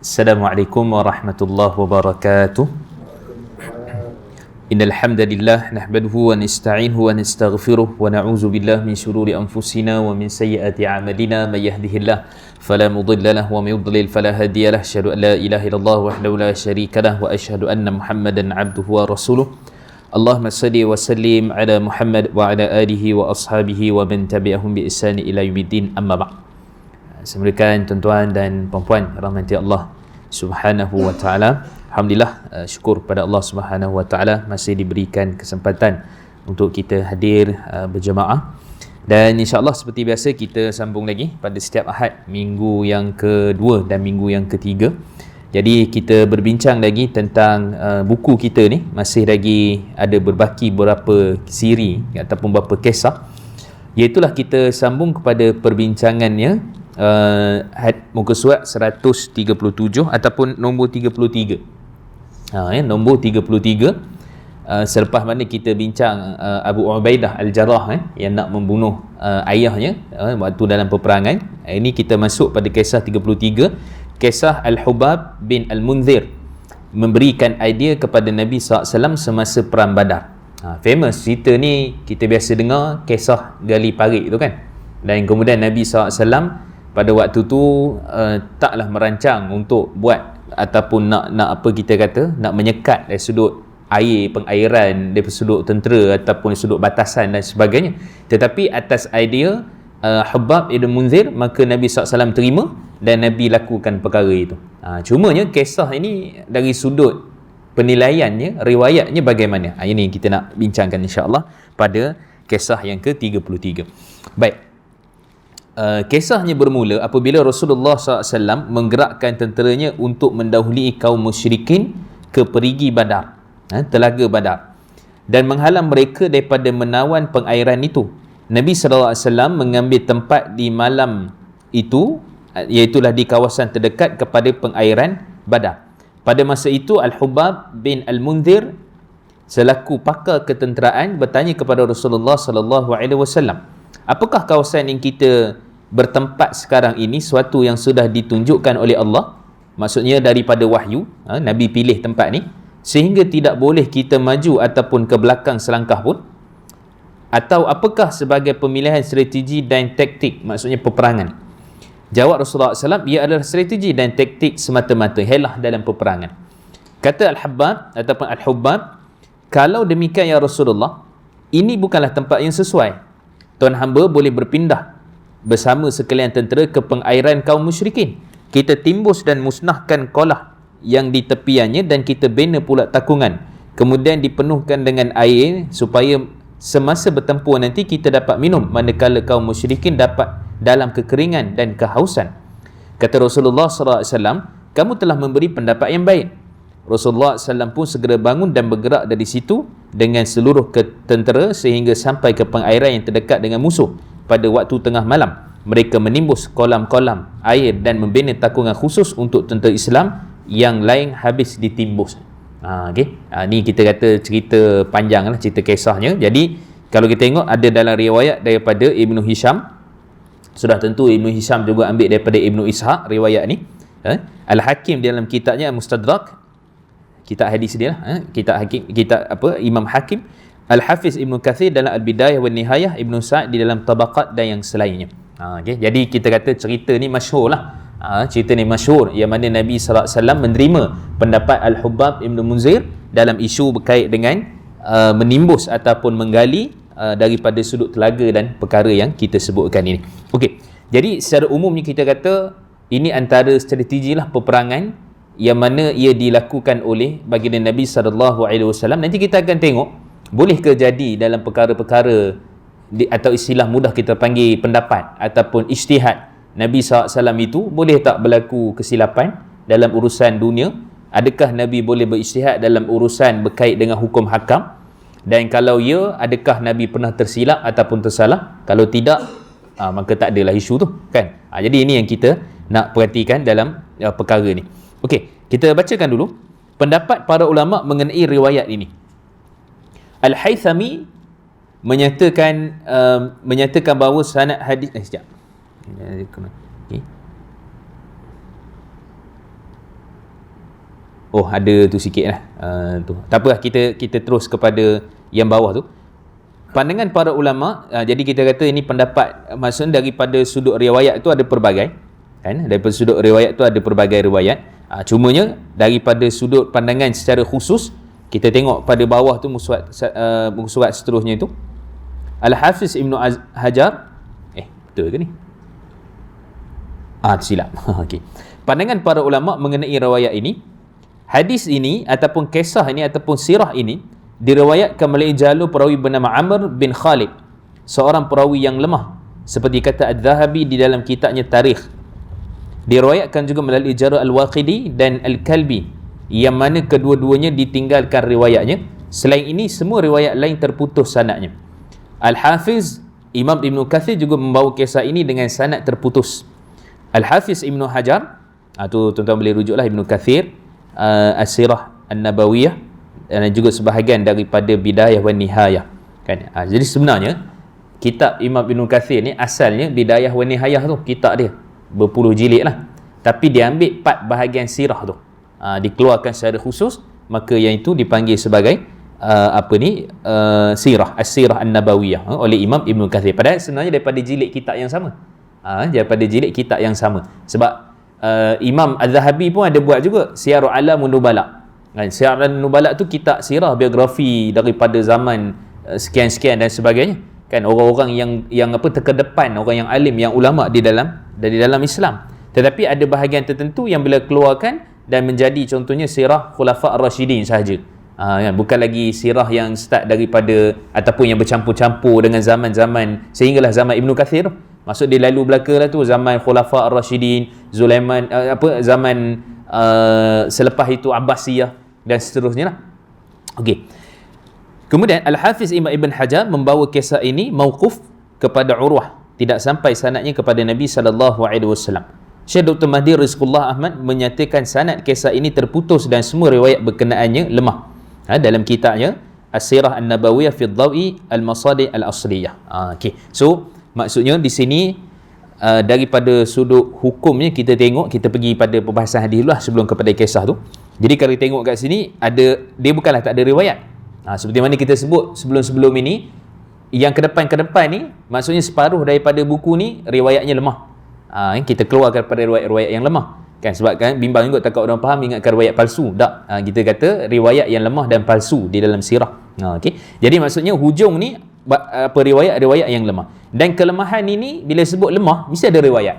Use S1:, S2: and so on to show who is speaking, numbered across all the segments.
S1: Assalamualaikum warahmatullahi wabarakatuh. Innal hamdalillah nahmaduhu wa nasta'inuhu wa nastaghfiruh wa na'udzu billahi min shururi anfusina wa min sayyiati a'malina may yahdihillahu fala mudilla lahu wa may yudlil fala hadiya lahu. Asyhadu an la ilaha illallah wahdahu la syarika lahu wa asyhadu anna Muhammadan 'abduhu wa rasuluh. Allahumma salli wa sallim ala Muhammad wa ala alihi wa ashabihi wa man tabi'ahum bi ihsani ila yaumiddin, amma ba'd. Assalamualaikum tuan-tuan dan puan-puan rahmati Allah Subhanahu wa taala. Alhamdulillah, syukur pada Allah Subhanahu wa taala masih diberikan kesempatan untuk kita hadir berjemaah. Dan insya-Allah seperti biasa kita sambung lagi pada setiap Ahad, minggu yang kedua dan minggu yang ketiga. Jadi kita berbincang lagi tentang buku kita ni, masih lagi ada berbaki beberapa siri ataupun beberapa kisah. Iaitulah kita sambung kepada perbincangannya muka surat 137 ataupun nombor 33. Nombor 33, selepas mana kita bincang Abu Ubaidah Al-Jarrah yang nak membunuh ayahnya waktu dalam peperangan. Ini kita masuk pada kisah 33, kisah Al-Hubab bin Al-Munzir memberikan idea kepada Nabi SAW semasa perang Badar. Famous cerita ni, kita biasa dengar kisah gali parit tu kan. Dan kemudian Nabi SAW pada waktu tu taklah merancang untuk buat ataupun nak apa kita kata, nak menyekat dari sudut air, pengairan, dari sudut tentera ataupun sudut batasan dan sebagainya. Tetapi atas idea Hubab ibn Munzir, maka Nabi SAW terima dan Nabi lakukan perkara itu. Cumanya kisah ini dari sudut penilaiannya, riwayatnya bagaimana? Ini kita nak bincangkan insya-Allah pada kisah yang ke-33. Baik. Kisahnya bermula apabila Rasulullah SAW menggerakkan tenteranya untuk mendahului kaum musyrikin ke perigi Badar, telaga Badar, dan menghalang mereka daripada menawan pengairan itu. Nabi SAW mengambil tempat di malam itu, iaitulah di kawasan terdekat kepada pengairan Badar. Pada masa itu Al-Hubab bin Al-Munzir selaku pakar ketenteraan bertanya kepada Rasulullah SAW, apakah kawasan yang kita bertempat sekarang ini suatu yang sudah ditunjukkan oleh Allah? Maksudnya daripada wahyu, Nabi pilih tempat ni sehingga tidak boleh kita maju ataupun ke belakang selangkah pun, atau apakah sebagai pemilihan strategi dan taktik, maksudnya peperangan? Jawab Rasulullah SAW, ia adalah strategi dan taktik semata-mata, helah dalam peperangan. Kata Al-Hubab ataupun Al-Hubab, kalau demikian ya Rasulullah, ini bukanlah tempat yang sesuai. Tuan hamba boleh berpindah bersama sekalian tentera ke pengairan kaum musyrikin. Kita timbus dan musnahkan kolah yang di tepiannya dan kita bina pula takungan, kemudian dipenuhkan dengan air supaya semasa bertempur nanti kita dapat minum manakala kaum musyrikin dapat dalam kekeringan dan kehausan. Kata Rasulullah SAW, kamu telah memberi pendapat yang baik. Rasulullah SAW pun segera bangun dan bergerak dari situ dengan seluruh tentera sehingga sampai ke pengairan yang terdekat dengan musuh. Pada waktu tengah malam, mereka menimbus kolam-kolam air dan membina takungan khusus untuk tentera Islam yang lain habis ditimbus. Ni kita kata cerita panjang lah, cerita kisahnya. Jadi kalau kita tengok ada dalam riwayat daripada Ibnu Hisham, sudah tentu Ibnu Hisham juga ambil daripada Ibnu Ishaq riwayat ni. Al-Hakim dalam kitabnya Mustadrak, kitab hadis dia lah, Imam Hakim. Al-Hafiz Ibnu Kathir dalam Al-Bidayah wa Nihayah, Ibnu Sa'd di dalam Tabaqat dan yang selainnya. Jadi kita kata cerita ni masyhur lah. Cerita ni masyhur yang mana Nabi SAW menerima pendapat Al-Hubab Ibn Munzir dalam isu berkait dengan menimbus ataupun menggali daripada sudut telaga dan perkara yang kita sebutkan ini. Okey. Jadi secara umumnya kita kata ini antara strategi lah peperangan yang mana ia dilakukan oleh baginda Nabi SAW. Nanti kita akan tengok boleh ke jadi dalam perkara-perkara atau istilah mudah kita panggil pendapat ataupun ijtihad Nabi SAW itu, boleh tak berlaku kesilapan dalam urusan dunia? Adakah Nabi boleh berijtihad dalam urusan berkait dengan hukum hakam? Dan kalau ya, adakah Nabi pernah tersilap ataupun tersalah? Kalau tidak, maka tak adalah isu tu kan. Jadi ini yang kita nak perhatikan dalam perkara ni. Okey, kita bacakan dulu pendapat para ulama mengenai riwayat ini. Al-Haythami menyatakan bahawa sanad hadis sekejap. Okay. Oh, ada tu sikit lah. Tu. Tak apalah, kita terus kepada yang bawah tu. Pandangan para ulama, jadi kita kata ini pendapat, maksudnya daripada sudut riwayat tu ada pelbagai, kan? Daripada sudut riwayat tu ada pelbagai riwayat. Cumanya daripada sudut pandangan secara khusus, kita tengok pada bawah tu muka surat seterusnya itu. Al-Hafiz Ibnu Hajar, betul ke ni? Silap. Okey. Pandangan para ulama mengenai riwayat ini, hadis ini ataupun kisah ini ataupun sirah ini diriwayatkan melalui jalur perawi bernama Amr bin Khalid, seorang perawi yang lemah, seperti kata Adz-Dzahabi di dalam kitabnya Tarikh. Diriwayatkan juga melalui jalur Al-Waqidi dan Al-Kalbi, yang mana kedua-duanya ditinggalkan riwayatnya. Selain ini semua riwayat lain terputus sanadnya. Al-Hafiz Imam Ibn Kathir juga membawa kisah ini dengan sanad terputus. Al-Hafiz Ibn Hajar, tu tuan-tuan boleh rujuklah Ibn Kathir, As-Sirah An-Nabawiyah, dan juga sebahagian daripada Bidayah wan Nihayah, kan? Jadi sebenarnya kitab Imam Ibn Kathir ni asalnya Bidayah wan Nihayah tu, kitab dia berpuluh jilid lah, tapi dia ambil part bahagian sirah tu, dikeluarkan secara khusus, maka yang itu dipanggil sebagai sirah, As-Sirah An-Nabawiyah oleh Imam Ibn Kathir. Padahal sebenarnya daripada jilid kitab yang sama, daripada jilid kitab yang sama. Sebab Imam Az-Zahabi pun ada buat juga Siyarul A'lamun Nubala, kan? Siyarul A'lamun Nubala tu kitab sirah, biografi daripada zaman sekian-sekian dan sebagainya, kan? Orang-orang yang terkedepan, orang yang alim, yang ulama di dalam Islam. Tetapi ada bahagian tertentu yang bila keluarkan dan menjadi contohnya sirah Khulafa' Ar-Rasyidin sahaja, kan? Bukan lagi sirah yang start daripada ataupun yang bercampur-campur dengan zaman-zaman sehinggalah zaman Ibn Kathir tu. Maksud dia lalu belaka lah tu, zaman Khulafa' Ar-Rasyidin, Zulaiman, zaman selepas itu Abbasiyah dan seterusnya lah. Okey. Kemudian Al-Hafiz Ibn Hajar membawa kisah ini mauquf kepada Urwah, tidak sampai sanadnya kepada Nabi SAW. Syekh Dr. Mahdi Rizqullah Ahmad menyatakan sanad kisah ini terputus dan semua riwayat berkenaannya lemah, dalam kitabnya As-Sirah An-Nabawiyah fi Dhawi Al-Masadi' Al-Asliyah. Okey. So maksudnya di sini daripada sudut hukumnya kita tengok, kita pergi pada perbahasan hadis dulu lah sebelum kepada kisah tu. Jadi kalau tengok kat sini, dia bukanlah tak ada riwayat. Seperti mana kita sebut sebelum-sebelum ini, yang ke depan ni maksudnya separuh daripada buku ni riwayatnya lemah. Kita keluarkan pada riwayat-riwayat yang lemah, kan? Sebab kan bimbang juga takut orang faham ingatkan riwayat palsu. Tak, kita kata riwayat yang lemah dan palsu di dalam sirah. Okey. Jadi maksudnya hujung ni riwayat yang lemah. Dan kelemahan ini bila sebut lemah mesti ada riwayat.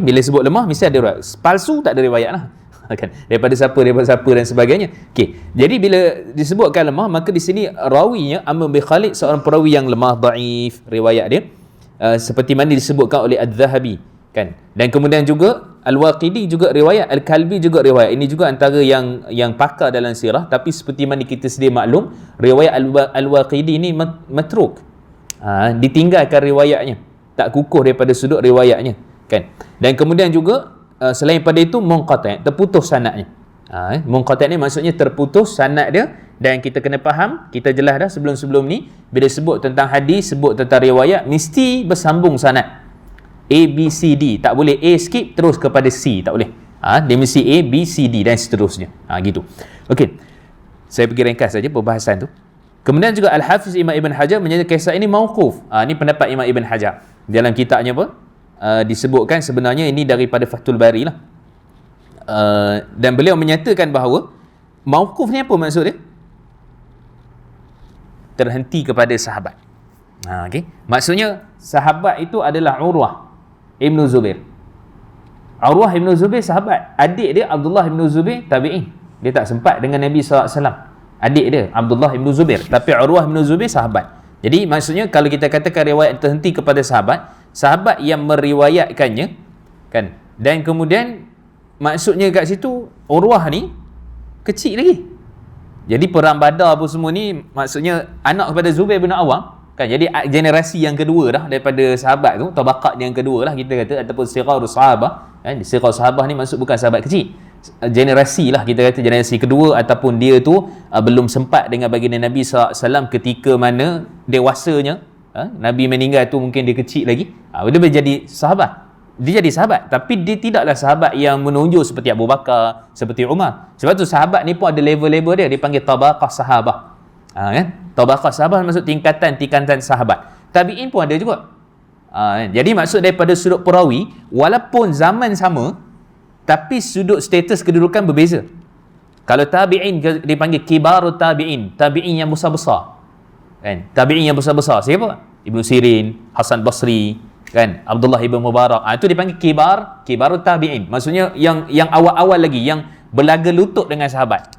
S1: Bila sebut lemah mesti ada riwayat. Palsu tak ada riwayat lah. Kan? Daripada siapa dan sebagainya. Okey. Jadi bila disebutkan lemah, maka di sini rawinya Amr bin Khalid seorang perawi yang lemah, dhaif riwayat dia, seperti mana disebutkan oleh Adz-Dzahabi, kan? Dan kemudian juga Al-Waqidi juga riwayat, Al-Kalbi juga riwayat. Ini juga antara yang pakar dalam sirah, tapi seperti mana kita sedia maklum, riwayat Al-Waqidi ini matruk, ditinggalkan riwayatnya, tak kukuh daripada sudut riwayatnya, kan? Dan kemudian juga selain pada itu munqati', terputus sanadnya. Munqati' ni maksudnya terputus sanad dia. Dan kita kena faham, kita jelas dah sebelum-sebelum ni, bila sebut tentang hadis, sebut tentang riwayat, mesti bersambung sanad, A, B, C, D. Tak boleh A skip terus kepada C, tak boleh. Dia mesti A, B, C, D dan seterusnya. Gitu. Okey. Saya pergi ringkas saja perbahasan tu. Kemudian juga Al-Hafiz Imam Ibn Hajar menyatakan kisah ini mauquf. Ini pendapat Imam Ibn Hajar. Dalam kitabnya apa? Disebutkan sebenarnya ini daripada Fathul Bari lah. Dan beliau menyatakan bahawa mauquf ni apa maksud dia? Terhenti kepada sahabat. Okay. Maksudnya sahabat itu adalah Urwah Ibn Zubair. Urwah Ibn Zubair sahabat. Adik dia Abdullah Ibn Zubair tabi'in. Dia tak sempat dengan Nabi SAW. Adik dia Abdullah Ibn Zubair. Tapi Urwah Ibn Zubair sahabat. Jadi maksudnya kalau kita katakan riwayat terhenti kepada sahabat yang meriwayatkannya, kan? Dan kemudian maksudnya kat situ Urwah ni kecil lagi. Jadi perang Badar apa semua ni maksudnya anak kepada Zubair bin Awam, kan? Jadi generasi yang kedua dah daripada sahabat tu, tabaqat yang kedua lah kita kata, ataupun siqarus sahabah, kan? Siqarus sahabah ni maksud bukan sahabat kecil, generasi lah kita kata, generasi kedua, ataupun dia tu belum sempat dengan baginda Nabi SAW ketika mana dewasanya, Nabi meninggal tu mungkin dia kecil lagi, dia boleh jadi sahabat. Dia jadi sahabat, tapi dia tidaklah sahabat yang menonjol seperti Abu Bakar, seperti Umar. Sebab tu sahabat ni pun ada level-level dia, dipanggil tabaqah sahabah. Kan? Tabaqah sahabah maksud tingkatan sahabat. Tabi'in pun ada juga. Jadi maksud daripada sudut perawi, walaupun zaman sama, tapi sudut status kedudukan berbeza. Kalau tabi'in dipanggil kibarut tabi'in, tabi'in yang besar-besar. Kan? Tabi'in yang besar-besar. Siapa? Ibnu Sirin, Hasan Basri, kan? Abdullah ibn Mubarak. Itu dipanggil kibarut tabi'in. Maksudnya yang awal-awal lagi, yang berlaga lutut dengan sahabat.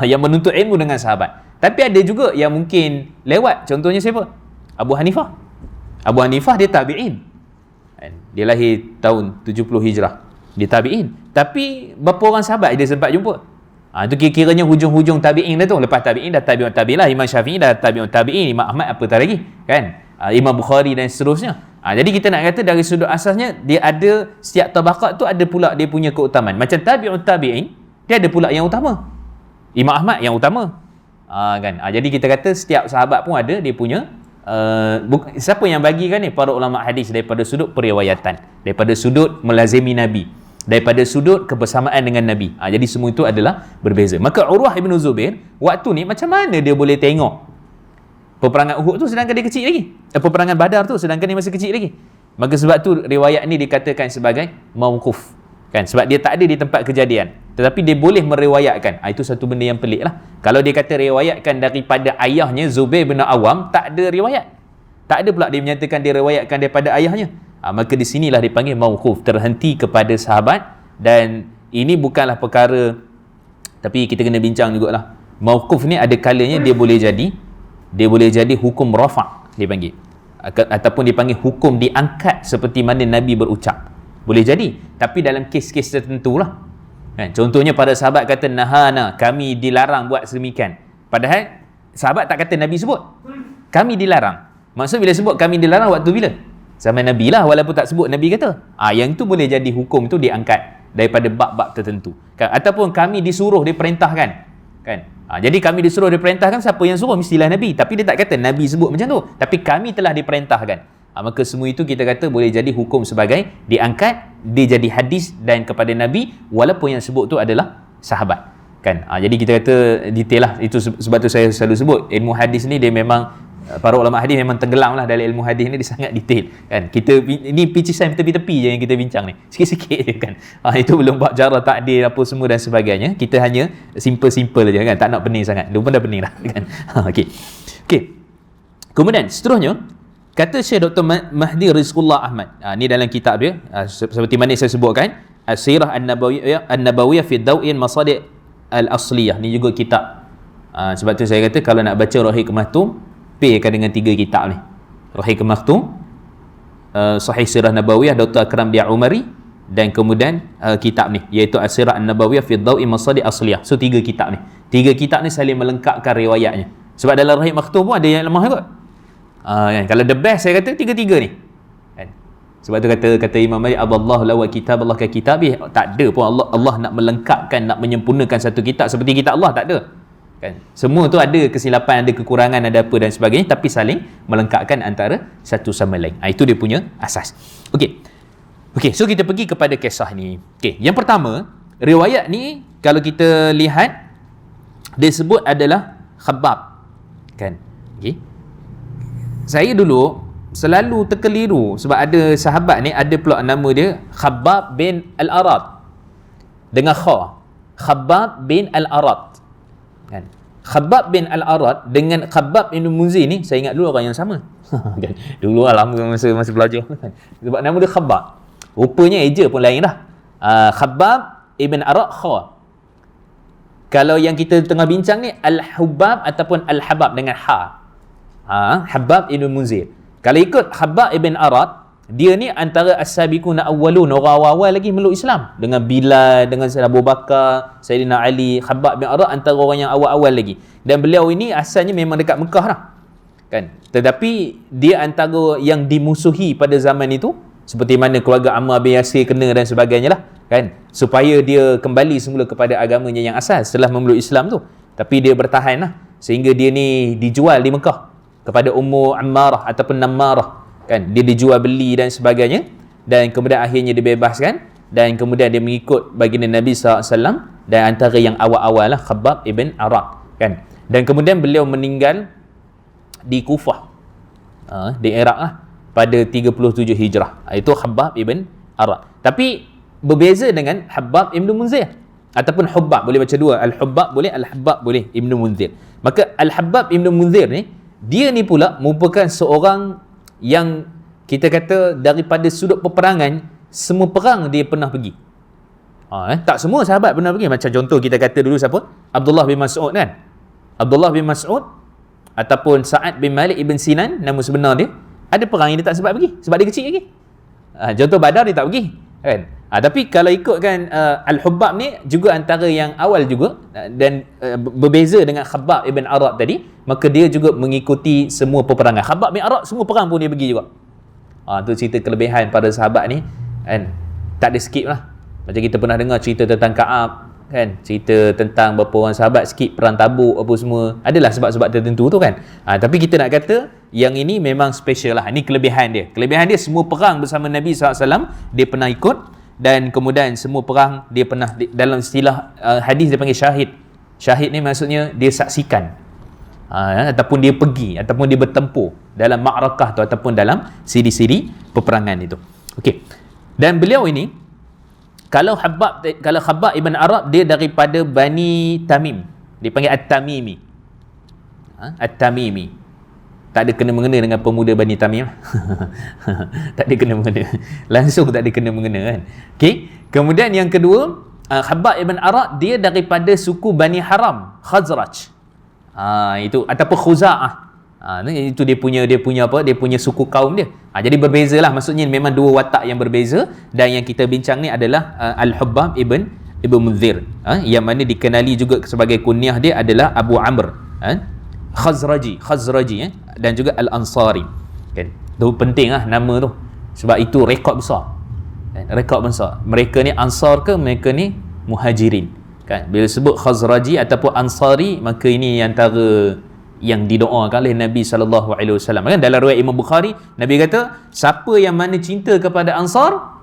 S1: Yang menuntut ilmu dengan sahabat. Tapi ada juga yang mungkin lewat. Contohnya siapa? Abu Hanifah. Abu Hanifah dia tabi'in. Dia lahir tahun 70 Hijrah. Dia tabi'in. Tapi berapa orang sahabat dia sempat jumpa? Itu kira-kiranya hujung-hujung tabi'in dah tu. Lepas tabi'in dah tabi'un tabi'in lah. Imam Syafi'i dah tabi'un tabi'in. Imam Ahmad apa tak lagi, kan? Imam Bukhari dan seterusnya. Jadi kita nak kata dari sudut asasnya, dia ada, setiap tabaqat tu ada pula dia punya keutamaan. Macam tabi'un tabi'in, dia ada pula yang utama. Imam Ahmad yang utama. Kan? Jadi kita kata setiap sahabat pun ada dia punya siapa yang bagikan ni? Para ulama hadis, daripada sudut periwayatan, daripada sudut melazimi Nabi, daripada sudut kebersamaan dengan Nabi. Jadi semua itu adalah berbeza. Maka Urwah ibn Zubair waktu ni macam mana dia boleh tengok peperangan Uhud tu sedangkan dia kecil lagi, peperangan Badar tu sedangkan dia masih kecil lagi? Maka sebab tu riwayat ni dikatakan sebagai mauquf, kan? Sebab dia tak ada di tempat kejadian, tetapi dia boleh meriwayatkan. Itu satu benda yang pelik lah. Kalau dia kata riwayatkan daripada ayahnya Zubair bin Awam, tak ada riwayat. Tak ada pula dia menyatakan dia riwayatkan daripada ayahnya. Maka di sinilah dipanggil mauquf, terhenti kepada sahabat. Dan ini bukanlah perkara, tapi kita kena bincang jugalah. Mauquf ni ada kalanya dia boleh jadi hukum rafa' dia panggil, ataupun dipanggil hukum diangkat seperti mana Nabi berucap. Boleh jadi, tapi dalam kes-kes tertentu lah, kan? Contohnya pada sahabat kata nahana, kami dilarang buat sedemikian, padahal sahabat tak kata Nabi sebut kami dilarang. Maksud bila sebut kami dilarang waktu bila? Zaman Nabi lah, walaupun tak sebut Nabi kata. Yang tu boleh jadi hukum tu diangkat daripada bab-bab tertentu, kan? Ataupun kami disuruh, diperintahkan, kan? Jadi kami disuruh, diperintahkan, siapa yang suruh? Mestilah Nabi. Tapi dia tak kata Nabi sebut macam tu, tapi kami telah diperintahkan. Maka semua itu kita kata boleh jadi hukum sebagai diangkat, dia jadi hadis dan kepada Nabi, walaupun yang sebut tu adalah sahabat, kan? Jadi kita kata detail lah. Itu sebab tu saya selalu sebut ilmu hadis ni dia memang, para ulama hadis memang tenggelam lah dalam ilmu hadis ni, dia sangat detail, kan? Kita ini picisan tepi-tepi je yang kita bincang ni, sikit-sikit je, kan? Itu belum bab jarah takdir apa semua dan sebagainya. Kita hanya simple-simple je, kan? Tak nak pening sangat, dia pun dah pening lah, kan? Okey. Kemudian seterusnya kata Syekh Dr. Mahdi Rizqullah Ahmad, ni dalam kitab dia, seperti mana saya sebutkan, As-Sirah An-Nabawiyah fi Daw'in Masadi' Al-Asliyah. Ni juga kitab. Sebab tu saya kata kalau nak baca Rahiq Mahtum, pairkan dengan 3 kitab ni. Rahiq Mahtum, Sahih Sirah Nabawiyah Dr. Akram Dia Umari, dan kemudian kitab ni iaitu As-Sirah An-Nabawiyah fi Daw'in Masadi' Asliyah. So 3 kitab ni. 3 kitab ni saling melengkapkan riwayatnya. Sebab dalam Rahiq Mahtum pun ada yang lemah kot. Kan? Kalau the best saya kata 3-3 ni, kan? Sebab tu kata Imam Malik, Allahu la wa kitab Allah ka kitabih. Tak ada pun Allah nak melengkapkan, nak menyempurnakan satu kitab seperti kitab Allah, tak ada, kan? Semua tu ada kesilapan, ada kekurangan, ada apa dan sebagainya, tapi saling melengkapkan antara satu sama lain. Itu dia punya asas. Okey, so kita pergi kepada kisah ni. Okey, yang pertama, riwayat ni kalau kita lihat dia sebut adalah Khabbab, kan? Okey, saya dulu selalu terkeliru sebab ada sahabat ni ada pula nama dia Khabbab bin Al-Arad dengan kha, Khabbab bin Al-Arad, kan? Khabbab bin Al-Arad dengan Khabbab bin Munzir ni saya ingat dulu orang yang sama. Kan? Dulu lah, lama masa belajar, kan? Sebab nama dia Khabbab, rupanya eja pun lain dah. Khabbab ibn Arad kha. Kalau yang kita tengah bincang ni Al-Hubab ataupun Al-Habab dengan ha. Habab ibn Munzir. Kalau ikut Habab ibn Arad, dia ni antara as-sabiquna awwalun, orang awal lagi meluk Islam, dengan Bilal, dengan Sayyidina Abu Bakar, Sayyidina Ali. Habab bin Arad antara orang yang awal-awal lagi, dan beliau ini asalnya memang dekat Mekah lah, kan? Tetapi dia antara yang dimusuhi pada zaman itu, seperti mana keluarga Ammar bin Yasir kena dan sebagainya lah, kan? Supaya dia kembali semula kepada agamanya yang asal setelah memeluk Islam tu. Tapi dia bertahan lah, sehingga dia ni dijual di Mekah kepada Ummu Ammarah ataupun Nammarah, kan? Dia dijual beli dan sebagainya. dan kemudian akhirnya dibebaskan dan kemudian dia mengikut baginda Nabi SAW, dan antara yang awal-awal lah Khabbab ibn Arat kan. Dan kemudian beliau meninggal di Kufah, di Iraq lah, pada 37 Hijrah. Itu Khabbab ibn Arat. Tapi berbeza dengan Habbab ibn Munzir ataupun Hubbab, boleh baca dua, Al-Hubbab boleh, Al-Habbab boleh, Ibn Munzir. Maka Al-Habbab ibn Munzir ni, dia ni pula merupakan seorang yang kita kata daripada sudut peperangan, semua perang dia pernah pergi. Tak semua sahabat pernah pergi. Macam contoh kita kata dulu siapa? Abdullah bin Mas'ud kan. Abdullah bin Mas'ud ataupun Sa'ad bin Malik ibn Sinan, nama sebenar dia, ada perang yang dia tak sempat pergi sebab dia kecil lagi. Contoh Badar dia tak pergi kan. Tapi kalau ikutkan Al-Hubbab ni juga antara yang awal juga, dan berbeza dengan Khabbab ibn Arat tadi, maka dia juga mengikuti semua peperangan. Khabbab bin Arat semua perang pun dia pergi juga. Tu cerita kelebihan pada sahabat ni kan. Tak ada skip lah. Macam kita pernah dengar cerita tentang Ka'ab kan, cerita tentang beberapa orang sahabat skip perang Tabuk apa semua, adalah sebab-sebab tertentu tu kan. Tapi kita nak kata yang ini memang special lah. Ini kelebihan dia. Kelebihan dia semua perang bersama Nabi SAW dia pernah ikut, dan kemudian semua perang dia pernah, dalam istilah hadis dia panggil syahid. Syahid ni maksudnya dia saksikan, ataupun dia pergi, ataupun dia bertempur dalam ma'rakah tu, ataupun dalam siri-siri peperangan itu. Okey. Dan beliau ini, kalau Khabbab ibn Arab, dia daripada Bani Tamim, dipanggil At-Tamimi. At-Tamimi. Tak ada kena-mengena dengan pemuda Bani Tamim. Tak ada kena-mengena. Langsung tak ada kena-mengena kan. Okey. Kemudian yang kedua, Khabbab ibn Arad, dia daripada suku Bani Haram, Khazraj. Itu ataupun Khuza'ah. Itu dia punya apa? Dia punya suku kaum dia. Jadi berbezalah, maksudnya memang dua watak yang berbeza, dan yang kita bincang ni adalah Al-Hubbab ibn Munzir, yang mana dikenali juga sebagai kunyah dia adalah Abu Amr, Khazraji, dan juga Al-Ansari kan. Itu penting nama tu, sebab itu rekod besar kan? Rekod besar. Mereka ni Ansar ke mereka ni Muhajirin kan. Bila sebut Khazraji ataupun Ansari, maka ini antara yang didoakan oleh Nabi SAW kan. Dalam riwayat Imam Bukhari, Nabi kata, siapa yang mana cinta kepada Ansar,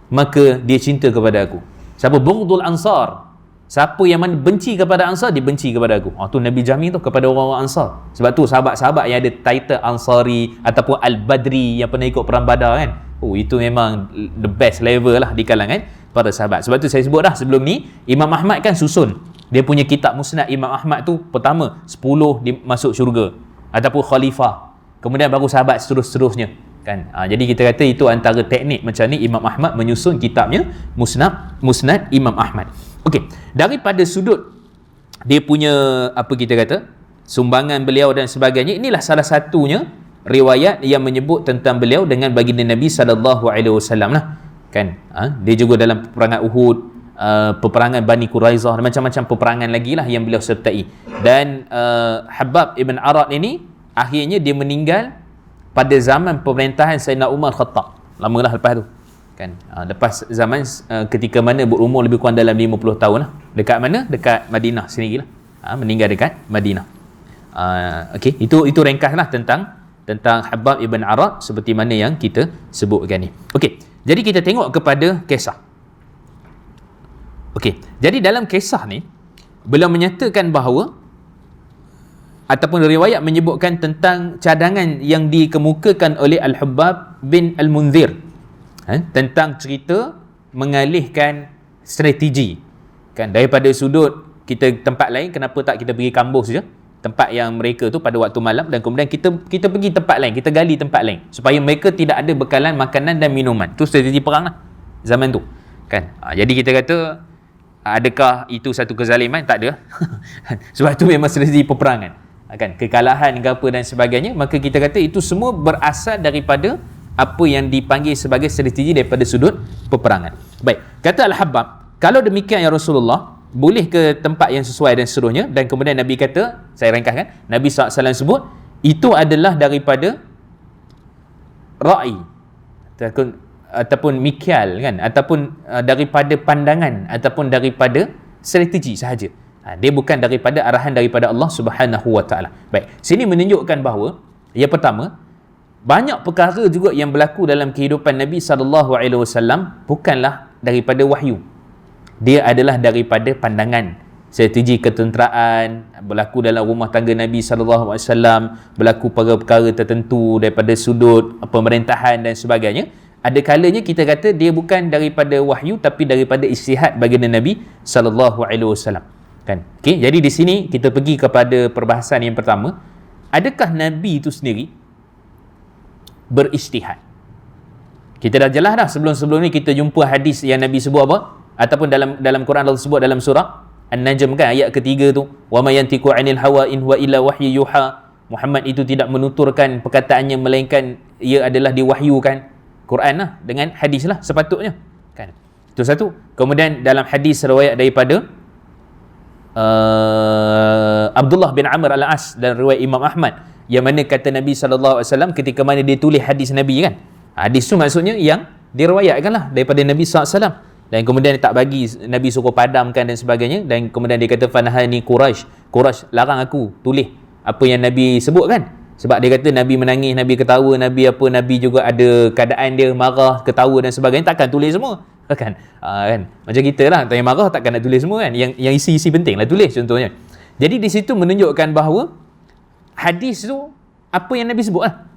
S1: maka dia cinta kepada aku. Siapa bughdul Ansar, siapa yang mana benci kepada Ansar, dia benci kepada aku. Tu Nabi jamin tu kepada orang-orang Ansar. Sebab tu sahabat-sahabat yang ada title Ansari ataupun Al-Badri yang pernah ikut perang Badar kan, itu memang the best level lah di kalangan para sahabat. Sebab tu saya sebut dah sebelum ni, Imam Ahmad kan susun dia punya kitab Musnad Imam Ahmad tu, pertama 10 dia masuk syurga ataupun khalifah, kemudian baru sahabat seterusnya kan. Jadi kita kata itu antara teknik macam ni Imam Ahmad menyusun kitabnya Musnad Imam Ahmad. Okey, daripada sudut dia punya apa kita kata sumbangan beliau dan sebagainya, inilah salah satunya riwayat yang menyebut tentang beliau dengan baginda Nabi SAW lah kan. Dia juga dalam peperangan Uhud, peperangan Bani Quraizah, dan macam-macam peperangan lagi lah yang beliau sertai. Dan Habbab ibn Arad ini akhirnya dia meninggal pada zaman pemerintahan Sayyidina Umar Khattab, lama lah lepas tu kan. Lepas zaman ketika mana berumur lebih kurang dalam 50 tahun lah. Dekat mana? Dekat Madinah sendiri lah. Meninggal dekat Madinah. Okey, itu ringkas lah tentang Habbab ibn Arad seperti mana yang kita sebutkan ni. Okey, jadi kita tengok kepada kisah. Okey, jadi dalam kisah ni beliau menyatakan bahawa, ataupun riwayat menyebutkan tentang cadangan yang dikemukakan oleh Al-Hubbab bin Al-Munzir tentang cerita mengalihkan strategi kan, daripada sudut kita tempat lain, kenapa tak kita pergi kampus je, tempat yang mereka tu pada waktu malam, dan kemudian kita pergi tempat lain, kita gali tempat lain supaya mereka tidak ada bekalan makanan dan minuman. Tu strategi perang lah zaman tu kan. Jadi kita kata, adakah itu satu kezaliman? Tak ada. Sebab itu memang strategi peperangan kan, kekalahan ke apa dan sebagainya, maka kita kata itu semua berasal daripada apa yang dipanggil sebagai strategi daripada sudut peperangan. Baik, kata Al-Habbab, kalau demikian ya Rasulullah, boleh ke tempat yang sesuai dan seterusnya. Dan kemudian Nabi kata, saya ringkaskan, Nabi SAW sebut itu adalah daripada ra'i ataupun mikyal kan, ataupun daripada pandangan ataupun daripada strategi sahaja. Dia bukan daripada arahan daripada Allah Subhanahu Wa Taala. Baik, sini menunjukkan bahawa yang pertama, banyak perkara juga yang berlaku dalam kehidupan Nabi SAW bukanlah daripada wahyu. Dia adalah daripada pandangan, strategi ketenteraan, berlaku dalam rumah tangga Nabi SAW, berlaku perkara-perkara tertentu daripada sudut pemerintahan dan sebagainya. Ada kalanya kita kata dia bukan daripada wahyu tapi daripada ijtihad baginda Nabi SAW. Kan? Okay, jadi di sini kita pergi kepada perbahasan yang pertama. Adakah Nabi itu sendiri berijtihad? Kita dah jelas dah sebelum-sebelum ni kita jumpa hadis yang Nabi sebut apa? Ataupun dalam Quran Allah sebut dalam surah An-Najm kan, ayat ketiga tu, wa ma yantiqu 'anil hawa in huwa illa wahyu yuha. Muhammad itu tidak menuturkan perkataannya melainkan ia adalah diwahyukan. Quran lah dengan hadis lah sepatutnya kan. Itu satu. Kemudian dalam hadis riwayat daripada Abdullah bin Amr al-As dan riwayat Imam Ahmad, yang mana kata Nabi SAW ketika mana dia tulis hadis Nabi kan, hadis tu maksudnya yang diriwayatkan lah daripada Nabi SAW, dan kemudian dia tak bagi, Nabi suruh padamkan dan sebagainya, dan kemudian dia kata fanahani Quraisy larang aku tulis apa yang Nabi sebut kan, sebab dia kata Nabi menangis, Nabi ketawa, Nabi juga ada keadaan dia marah, ketawa dan sebagainya, takkan tulis semua kan. Kan macam kita lah, tanya marah takkan nak tulis semua kan, yang isi-isi penting lah tulis contohnya. Jadi di situ menunjukkan bahawa hadis tu apa yang Nabi sebut lah.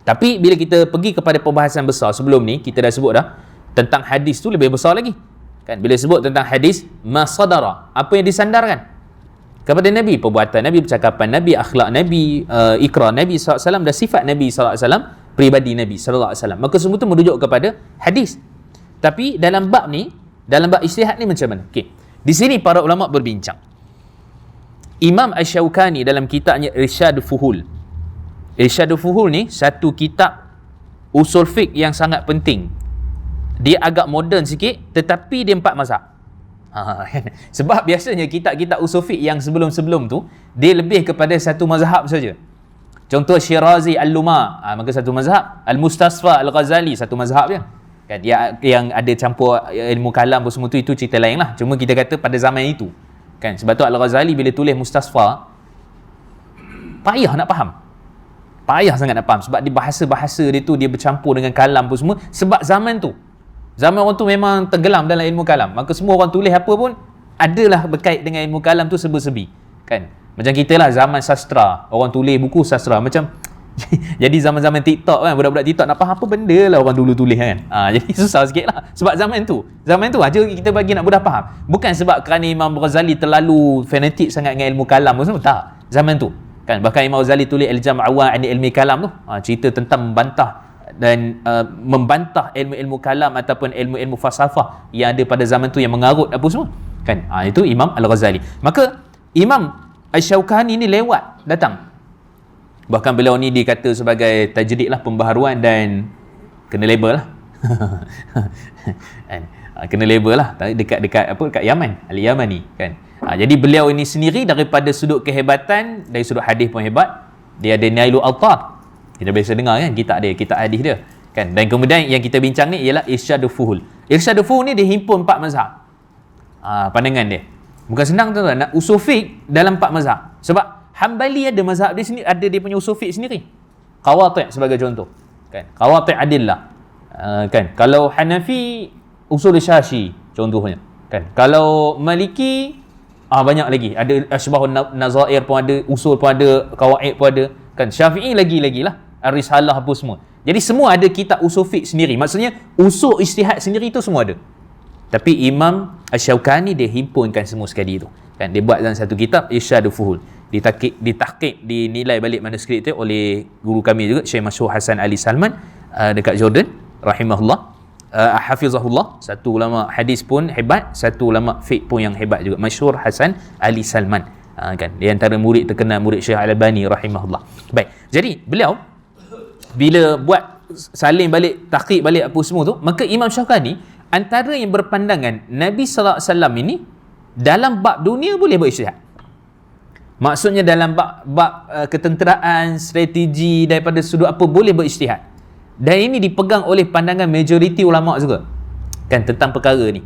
S1: Tapi bila kita pergi kepada pembahasan besar sebelum ni, kita dah sebut dah tentang hadis tu lebih besar lagi kan. Bila sebut tentang hadis masadara, apa yang disandarkan kepada Nabi, perbuatan Nabi, percakapan Nabi, akhlak Nabi, ikrar Nabi SAW dan sifat Nabi SAW, pribadi Nabi SAW, maka semua itu merujuk kepada hadis. Tapi dalam bab ni, dalam bab ijtihad ni macam mana? Okay. Di sini para ulama berbincang. Imam Asy-Syaukani dalam kitabnya Irsyadul Fuhul. Irsyadul Fuhul ni satu kitab usul fiqh yang sangat penting. Dia agak moden sikit tetapi dia 4 mazhab. Sebab biasanya kitab-kitab usul fiqh yang sebelum-sebelum tu dia lebih kepada satu mazhab saja. Contoh Syirazi Al-Luma, maka satu mazhab. Al-Mustasfa Al-Ghazali satu mazhab je. Kan, yang ada campur ilmu kalam pun semua tu, itu cerita lain lah. Cuma kita kata pada zaman itu kan, sebab tu Al-Ghazali bila tulis Mustasfa payah nak faham, payah sangat nak faham, sebab di bahasa-bahasa dia tu dia bercampur dengan kalam pun semua. Sebab zaman orang tu memang tenggelam dalam ilmu kalam, maka semua orang tulis apa pun adalah berkait dengan ilmu kalam tu serba-serbi kan. Macam kita lah zaman sastra, orang tulis buku sastra macam jadi zaman-zaman TikTok kan, budak-budak TikTok nak faham apa benda lah orang dulu tulis kan. Jadi susah sikit lah. Sebab zaman tu aja kita bagi nak mudah faham. Bukan sebab kerana Imam Ghazali terlalu fanatik sangat dengan ilmu kalam pun semua, tak. Zaman tu kan, bahkan Imam Ghazali tulis Al-Jam' Awan Ani Ilmi Kalam tu, cerita tentang membantah ilmu-ilmu kalam ataupun ilmu-ilmu falsafah yang ada pada zaman tu yang mengarut apa semua kan. Itu Imam Al-Ghazali. Maka Imam Asy-Syaukani ni lewat datang. Bahkan beliau ni dikata sebagai tajdid lah, pembaharuan, dan kena label lah. Kena label lah dekat Yaman, Al-Yamani kan. Jadi beliau ini sendiri daripada sudut kehebatan, dari sudut hadis pun hebat. Dia ada Nailul Awtar. Kita biasa dengar kan, kitab hadis dia kan. Dan kemudian yang kita bincang ni ialah Irsyadul Fuhul. Irsyadul Fuhul ni dia himpun 4 mazhab. Pandangan dia bukan senang tu, nak usul fiqh dalam 4 mazhab. Sebab Hambali ada mazhab dia sendiri, ada dia punya usul fiqh sendiri. Qawati' sebagai contoh kan, Qawati' Adillah kan. Kalau Hanafi usul Syashi contohnya kan. Kalau Maliki banyak lagi, ada Asbahun Nazair pun ada, usul pun ada, Qawaid pun ada kan. Syafi'i lagi lah, Ar-Risalah apa semua. Jadi semua ada kitab usul fiqh sendiri. Maksudnya usul ijtihad sendiri tu semua ada. Tapi Imam Asy-Syaukani dia himpunkan semua sekali tu kan. Dia buat dalam satu kitab Irsyadul Fuhul. Ditahqiq, dinilai balik manuskrip itu oleh guru kami juga, Syekh Masyhur Hasan Ali Salman dekat Jordan rahimahullah, hafizahullah. Satu ulama hadis pun hebat, satu ulama fiqh pun yang hebat juga, Masyhur Hasan Ali Salman kan. Di antara murid terkenal, murid Syekh Al-Albani rahimahullah. Baik, jadi beliau bila buat salin balik, tahqiq balik apa semua tu, maka Imam Syaukani antara yang berpandangan Nabi sallallahu alaihi wasallam ini dalam bab dunia boleh berijtihad. Maksudnya dalam bab ketenteraan, strategi, daripada sudut apa boleh berijtihad. Dan ini dipegang oleh pandangan majoriti ulama juga kan tentang perkara ni.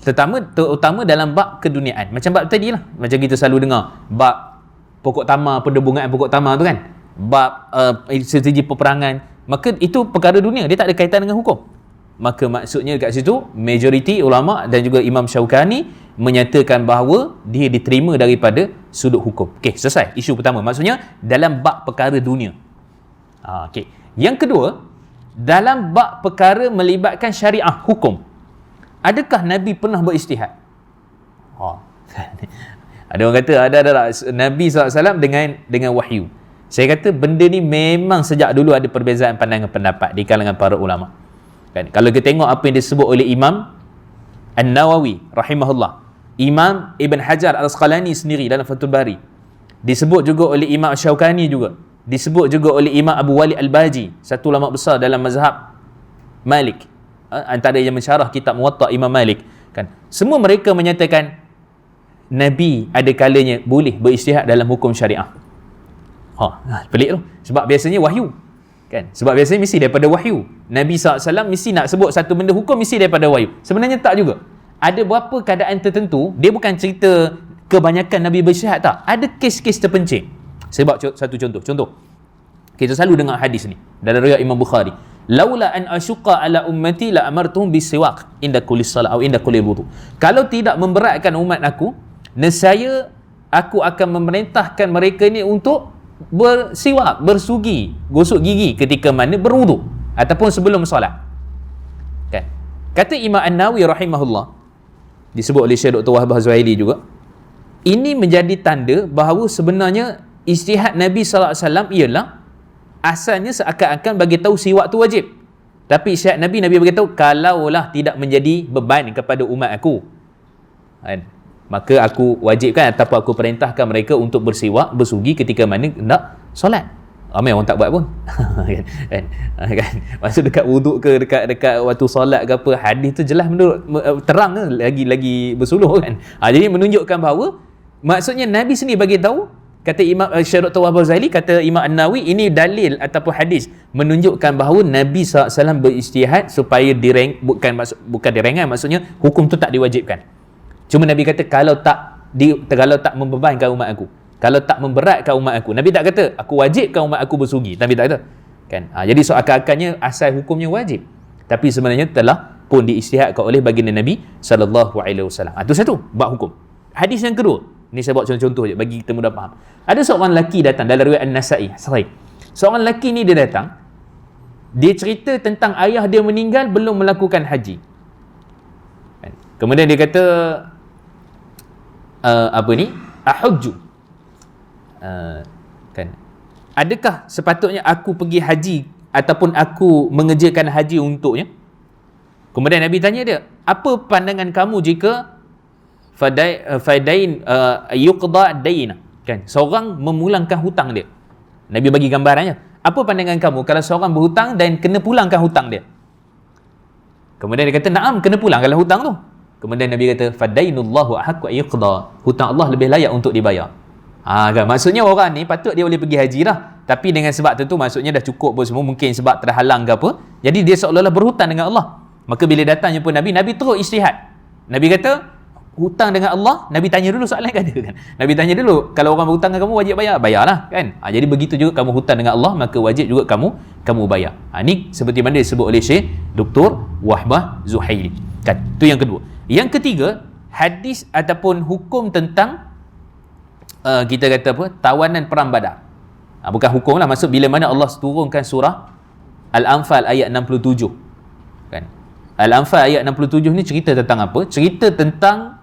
S1: Terutama dalam bab keduniaan. Macam bab tadi lah, macam kita selalu dengar bab pokok tamar, pendebungan pokok tamar tu kan. bab strategi peperangan, maka itu perkara dunia, dia tak ada kaitan dengan hukum. Maka maksudnya kat situ majoriti ulama dan juga Imam Syaukani menyatakan bahawa dia diterima daripada sudut hukum. Okey, selesai isu pertama, maksudnya dalam bab perkara dunia. Okey, yang kedua, dalam bab perkara melibatkan syariah hukum, adakah Nabi pernah berijtihad? Ada orang kata ada Nabi SAW dengan wahyu. Saya kata benda ni memang sejak dulu ada perbezaan pandangan pendapat di kalangan para ulama. Kan? Kalau kita tengok apa yang disebut oleh Imam An-Nawawi rahimahullah, Imam Ibn Hajar Al-Asqalani sendiri dalam Fathul Bari, disebut juga oleh Imam Syaukani juga, disebut juga oleh Imam Abu Walid Al-Baji, satu ulama besar dalam mazhab Malik, antara yang mensyarah kitab Muwatta Imam Malik, kan? Semua mereka menyatakan Nabi ada kalanya boleh berijtihad dalam hukum syariah. Pelik tu. Sebab biasanya wahyu, kan? Sebab biasanya mesti daripada wahyu. Nabi SAW mesti nak sebut satu benda hukum mesti daripada wahyu. Sebenarnya tak juga. Ada beberapa keadaan tertentu, dia bukan cerita kebanyakan Nabi berijtihad, tak. Ada kes-kes terpencil. Saya buat satu contoh. Kita selalu dengar hadis ni dalam riwayat Imam Bukhari. Laula an asyqa ala ummati la amartuhum bisiwak inda kulli salat atau inda kulli wudu. Kalau tidak memberatkan umat aku, nescaya aku akan memerintahkan mereka ni untuk bersiwak, bersugi, gosok gigi ketika mana berwuduk ataupun sebelum solat. Kan? Kata Imam An-Nawawi rahimahullah, disebut oleh Syekh Dr. Wahbah Zuhaili juga, ini menjadi tanda bahawa sebenarnya ijtihad Nabi sallallahu alaihi wasallam ialah asalnya seakan-akan bagi tahu siwak tu wajib. Tapi ijtihad Nabi bagi tahu kalaulah tidak menjadi beban kepada umat aku, kan, maka aku wajibkan ataupun aku perintahkan mereka untuk bersiwak, bersugi ketika mana nak solat. Ramai orang tak buat pun. kan? Maksud dekat wuduk ke dekat waktu solat ke apa, hadis tu jelas menurut terang lagi bersuluh, kan. Jadi menunjukkan bahawa maksudnya Nabi sendiri bagi tahu, kata Imam Syekh Dr. Wahbah Zaili, kata Imam An-Nawawi, ini dalil ataupun hadis menunjukkan bahawa Nabi SAW berijtihad supaya bukan direngan, maksudnya hukum tu tak diwajibkan. Cuma Nabi kata kalau tak membebankan umat aku, kalau tak memberatkan umat aku, Nabi tak kata aku wajibkan umat aku bersugi, Nabi tak kata, kan. Jadi seakan-akannya asal hukumnya wajib, tapi sebenarnya telah pun diijtihadkan oleh baginda Nabi sallallahu alaihi wasallam. Itu satu bab hukum. Hadis yang kedua, ni saya buat contoh je bagi kita mudah faham. Ada seorang lelaki datang dalam riwayat An-Nasa'i, sahih. Seorang lelaki ni dia datang, dia cerita tentang ayah dia meninggal belum melakukan haji. Kemudian dia kata ahujju, kan, adakah sepatutnya aku pergi haji ataupun aku mengerjakan haji untuknya? Kemudian Nabi tanya dia, apa pandangan kamu jika fadain yuqda daina, kan, seorang memulangkan hutang dia. Nabi bagi gambarannya, apa pandangan kamu kalau seorang berhutang dan kena pulangkan hutang dia? Kemudian dia kata, naam, kena pulangkanlah hutang tu. Kemudian Nabi kata, fadainullahu ahaqqu yuqda, hutang Allah lebih layak untuk dibayar. Kan, maksudnya orang ni patut dia boleh pergi haji dah, tapi dengan sebab tu maksudnya dah cukup pun semua, mungkin sebab terhalang ke apa, jadi dia seolah-olah berhutang dengan Allah. Maka bila datang jumpa Nabi terus ijtihad. Nabi kata hutang dengan Allah, Nabi tanya dulu soalan kan, Nabi tanya dulu, kalau orang berhutang dengan kamu wajib bayarlah, kan. Jadi begitu juga kamu hutang dengan Allah, maka wajib juga kamu bayar. Ni seperti mana disebut oleh Syekh Dr. Wahbah Zuhaili, kan. Itu yang kedua. Yang ketiga, hadis ataupun hukum tentang kita kata apa, tawanan perang Badar. Bukan hukum lah, maksud bila mana Allah turunkan surah Al-Anfal ayat 67, kan. Al-Anfal ayat 67 ni cerita tentang apa? Cerita tentang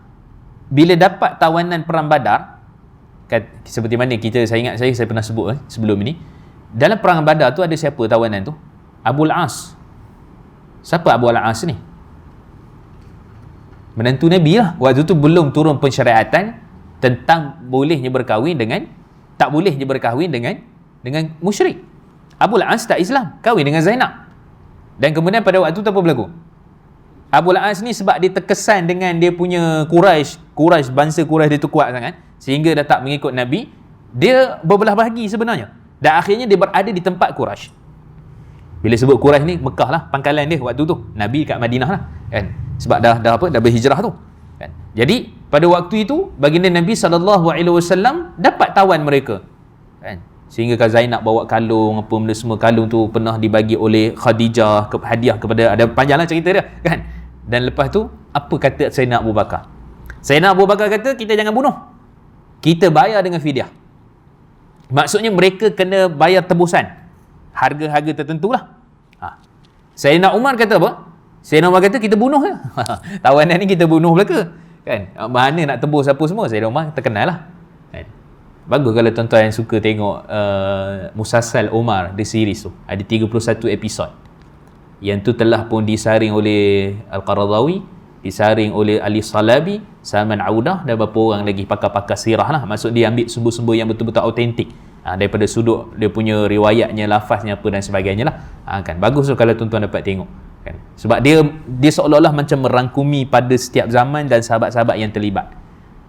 S1: bila dapat tawanan perang Badar, kan, seperti mana saya ingat saya pernah sebut sebelum ini, dalam perang Badar tu ada siapa tawanan tu? Abul As. Siapa Abul As ni? Menantu Nabi lah. Waktu tu belum turun pensyariatan tentang bolehnya berkahwin dengan, tak bolehnya berkahwin dengan musyrik. Abul As tak Islam, kahwin dengan Zainab. Dan kemudian pada waktu tu apa berlaku? Abul As ni sebab dia terkesan dengan dia punya Quraisy, bangsa Quraisy dia tu kuat sangat, sehingga dah tak mengikut Nabi. Dia berbelah bahagi sebenarnya. Dan akhirnya dia berada di tempat Quraisy. Bila sebut Quraisy ni, Mekah lah pangkalan dia waktu tu. Nabi kat Madinah lah, kan. Sebab dah berhijrah tu, kan. Jadi pada waktu itu baginda Nabi SAW dapat tawan mereka, kan. Sehingga kalau Zainab bawa kalung apa benda semua, kalung tu pernah dibagi oleh Khadijah hadiah kepada, ada panjanglah cerita dia kan. Dan lepas tu apa kata Sayyidina Abu Bakar? Sayyidina Abu Bakar kata kita jangan bunuh, kita bayar dengan fidyah. Maksudnya mereka kena bayar tebusan harga-harga tertentu lah. Sayyidina Umar kata apa? Sayyidina Umar kata kita bunuh je. Tawanan ni kita bunuh belaka kan. Mana nak tebus apa semua. Sayyidina Umar terkenal lah kan? Bagus kalau tuan-tuan yang suka tengok Musalsal Umar, the series tu. Ada 31 episod. Yang tu telah pun disaring oleh Al-Qaradawi, disaring oleh Ali Salabi, Salman Audah dan beberapa orang lagi pakar-pakar sirah lah. Maksud dia ambil sumber-sumber yang betul-betul autentik. Daripada sudut dia punya riwayatnya, lafaznya apa dan sebagainya lah. Kan bagus tu kalau tuan-tuan dapat tengok kan. Sebab dia seolah-olah macam merangkumi pada setiap zaman dan sahabat-sahabat yang terlibat.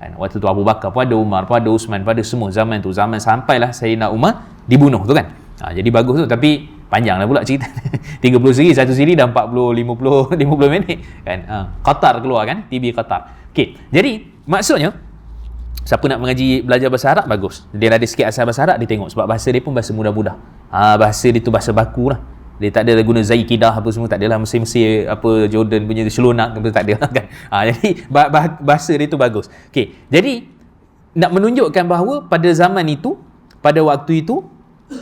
S1: Waktu tu Abu Bakar pun ada, Umar pun ada, Usman pun ada, semua zaman tu, zaman sampailah Sayyidina Umar dibunuh tu kan. Jadi bagus tu, tapi panjanglah pula cerita. 30 siri, satu siri dah 40 50 minit kan. Qatar keluar kan, TV Qatar. Okey, jadi maksudnya siapa nak mengaji belajar bahasa Arab bagus. Dia ada sikit asal bahasa Arab dia tengok, sebab bahasa dia pun bahasa mudah-mudah. Bahasa dia tu bahasa baku lah. Dia tak ada guna zaikidah apa semua, tak adalah Mesir apa Jordan punya selunak apa, tak ada kan. Jadi bahasa dia tu bagus. Okey, jadi nak menunjukkan bahawa pada zaman itu, pada waktu itu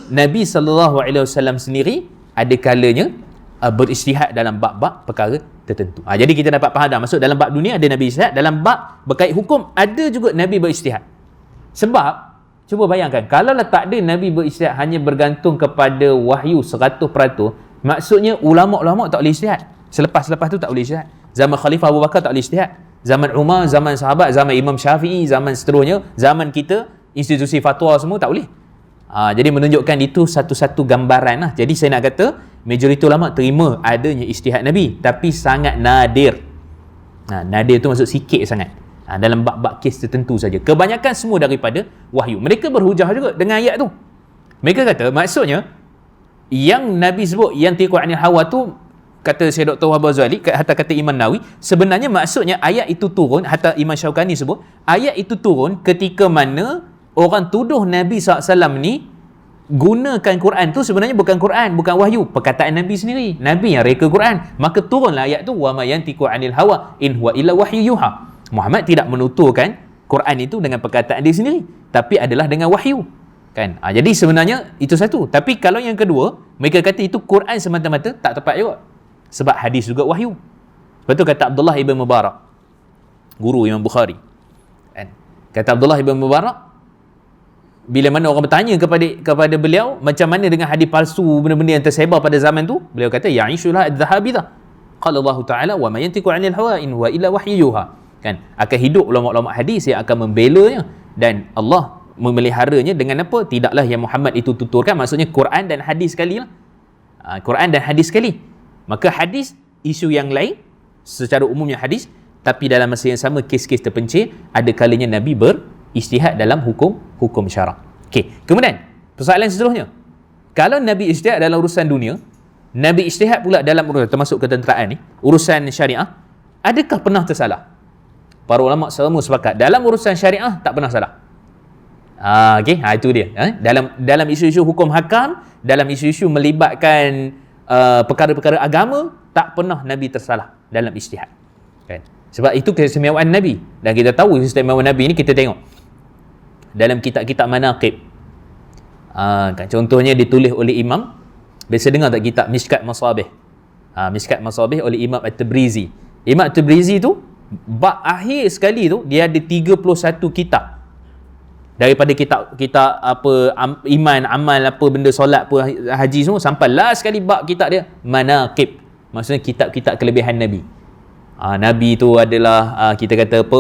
S1: Nabi SAW sendiri ada kalanya berijtihad dalam bab-bab perkara tertentu. Jadi kita dapat faham dah, maksud dalam bab dunia ada Nabi ijtihad, dalam bab berkait hukum ada juga Nabi berijtihad. Sebab cuba bayangkan, kalau tak ada Nabi berijtihad, hanya bergantung kepada wahyu 100%, maksudnya ulama-ulama tak boleh ijtihad. Selepas-lepas tu tak boleh ijtihad. Zaman Khalifah Abu Bakar tak boleh ijtihad. Zaman Umar, zaman sahabat, zaman Imam Syafi'i, zaman seterusnya, zaman kita, institusi fatwa semua tak boleh. Jadi menunjukkan itu satu-satu gambaran lah. Jadi saya nak kata majoriti ulama terima adanya ijtihad Nabi, tapi sangat nadir. Nadir tu maksud sikit sangat. Dalam bab-bab kes tertentu saja. Kebanyakan semua daripada wahyu. Mereka berhujah juga dengan ayat tu. Mereka kata maksudnya yang Nabi sebut yang tiqu anil hawa tu, kata Syekh Dr. Wahab Ghazali, hatta kata Imam Nawawi, sebenarnya maksudnya ayat itu turun, hatta Imam Syaukani sebut ayat itu turun ketika mana orang tuduh Nabi SAW ni gunakan Quran tu sebenarnya bukan Quran, bukan wahyu, perkataan Nabi sendiri. Nabi yang reka Quran. Maka turunlah ayat tu, wa ma yantiqu anil hawa in huwa illa wahyu yuha. Muhammad tidak menuturkan Quran itu dengan perkataan dia sendiri, tapi adalah dengan wahyu kan. Jadi sebenarnya itu satu. Tapi kalau yang kedua, mereka kata itu Quran semata-mata, tak tepat juga, sebab hadis juga wahyu. Lepas tu kata Abdullah ibn Mubarak, guru Imam Bukhari kan, kata Abdullah ibn Mubarak, bila mana orang bertanya kepada beliau macam mana dengan hadis palsu, benda-benda yang tersebar pada zaman tu, beliau kata ya'ishulah adz-dhahabidha. Qala Allah Ta'ala wa ma yantiqu 'anil hawa in huwa illa wahyuha. Kan, akan hidup ulama-ulama hadis yang akan membelanya, dan Allah memeliharanya dengan apa? Tidaklah yang Muhammad itu tuturkan, maksudnya Quran dan hadis sekali lah. Quran dan hadis sekali. Maka hadis isu yang lain, secara umumnya hadis, tapi dalam masa yang sama kes-kes terpencil, ada kalanya Nabi berijtihad dalam hukum syarak. Okey, kemudian persoalan seterusnya, kalau Nabi ijtihad dalam urusan dunia, Nabi ijtihad pula dalam urusan termasuk ketenteraan ni, urusan syariah, adakah pernah tersalah? Para ulama semua sepakat dalam urusan syariah tak pernah salah. Okey, itu dia. Dalam isu-isu hukum hakam, dalam isu-isu melibatkan perkara-perkara agama, tak pernah Nabi tersalah dalam ijtihad. Kan? Sebab itu keistimewaan Nabi, dan kita tahu keistimewaan Nabi ni kita tengok dalam kitab-kitab manaqib. Kan, contohnya ditulis oleh Imam, biasa dengar tak kitab Mishkat Masabih? Mishkat Masabih oleh Imam At-Tabrizi. Imam At-Tabrizi tu bab akhir sekali tu dia ada 31 kitab. Daripada kitab apa iman, amal, apa benda solat, apa haji semua, sampai last sekali bab kitab dia manaqib. Maksudnya kitab-kitab kelebihan Nabi. Nabi tu adalah kita kata apa,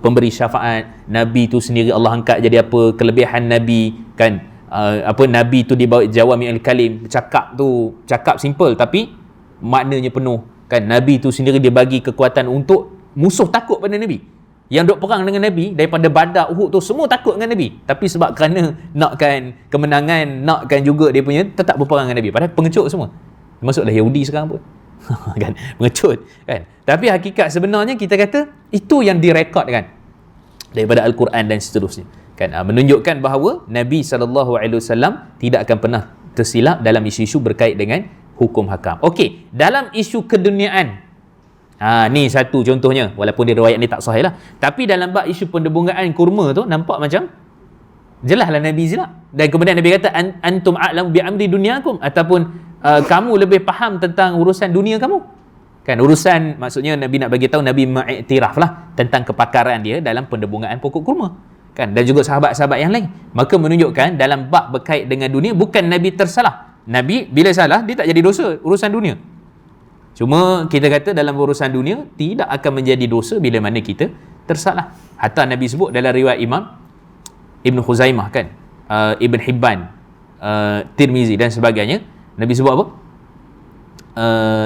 S1: pemberi syafaat. Nabi tu sendiri Allah angkat jadi apa, kelebihan Nabi kan. Apa Nabi tu dibawa jawami'ul kalim, cakap simple tapi maknanya penuh kan. Nabi tu sendiri dia bagi kekuatan untuk musuh takut pada Nabi. Yang duk perang dengan Nabi daripada Badar, Uhud tu semua takut dengan Nabi, tapi sebab kerana nakkan kemenangan, nakkan juga dia punya, tetap berperang dengan Nabi. Padahal pengecut semua, termasuklah Yahudi sekarang pun kan, pengecut kan. Tapi hakikat sebenarnya kita kata itu yang direkodkan daripada Al-Quran dan seterusnya. Kan menunjukkan bahawa Nabi SAW tidak akan pernah tersilap dalam isu-isu berkait dengan hukum hakam. Okey, dalam isu keduniaan, ni satu contohnya, walaupun dia riwayat ni tak sahih lah, tapi dalam bab isu pendebungaan kurma tu nampak macam jelaslah Nabi silap. Dan kemudian Nabi kata antum a'lamu bi amri dunyakum, ataupun kamu lebih faham tentang urusan dunia kamu. Kan urusan, maksudnya Nabi nak bagi tahu, Nabi mengiktiraf lah tentang kepakaran dia dalam pendebungaan pokok kurma. Kan, dan juga sahabat-sahabat yang lain. Maka menunjukkan dalam bab berkait dengan dunia, bukan Nabi tersalah. Nabi bila salah dia tak jadi dosa urusan dunia. Cuma kita kata dalam urusan dunia tidak akan menjadi dosa bila mana kita tersalah. Hatta Nabi sebut dalam riwayat Imam Ibn Khuzaimah, kan, Ibn Hibban, Tirmizi dan sebagainya, Nabi sebut apa?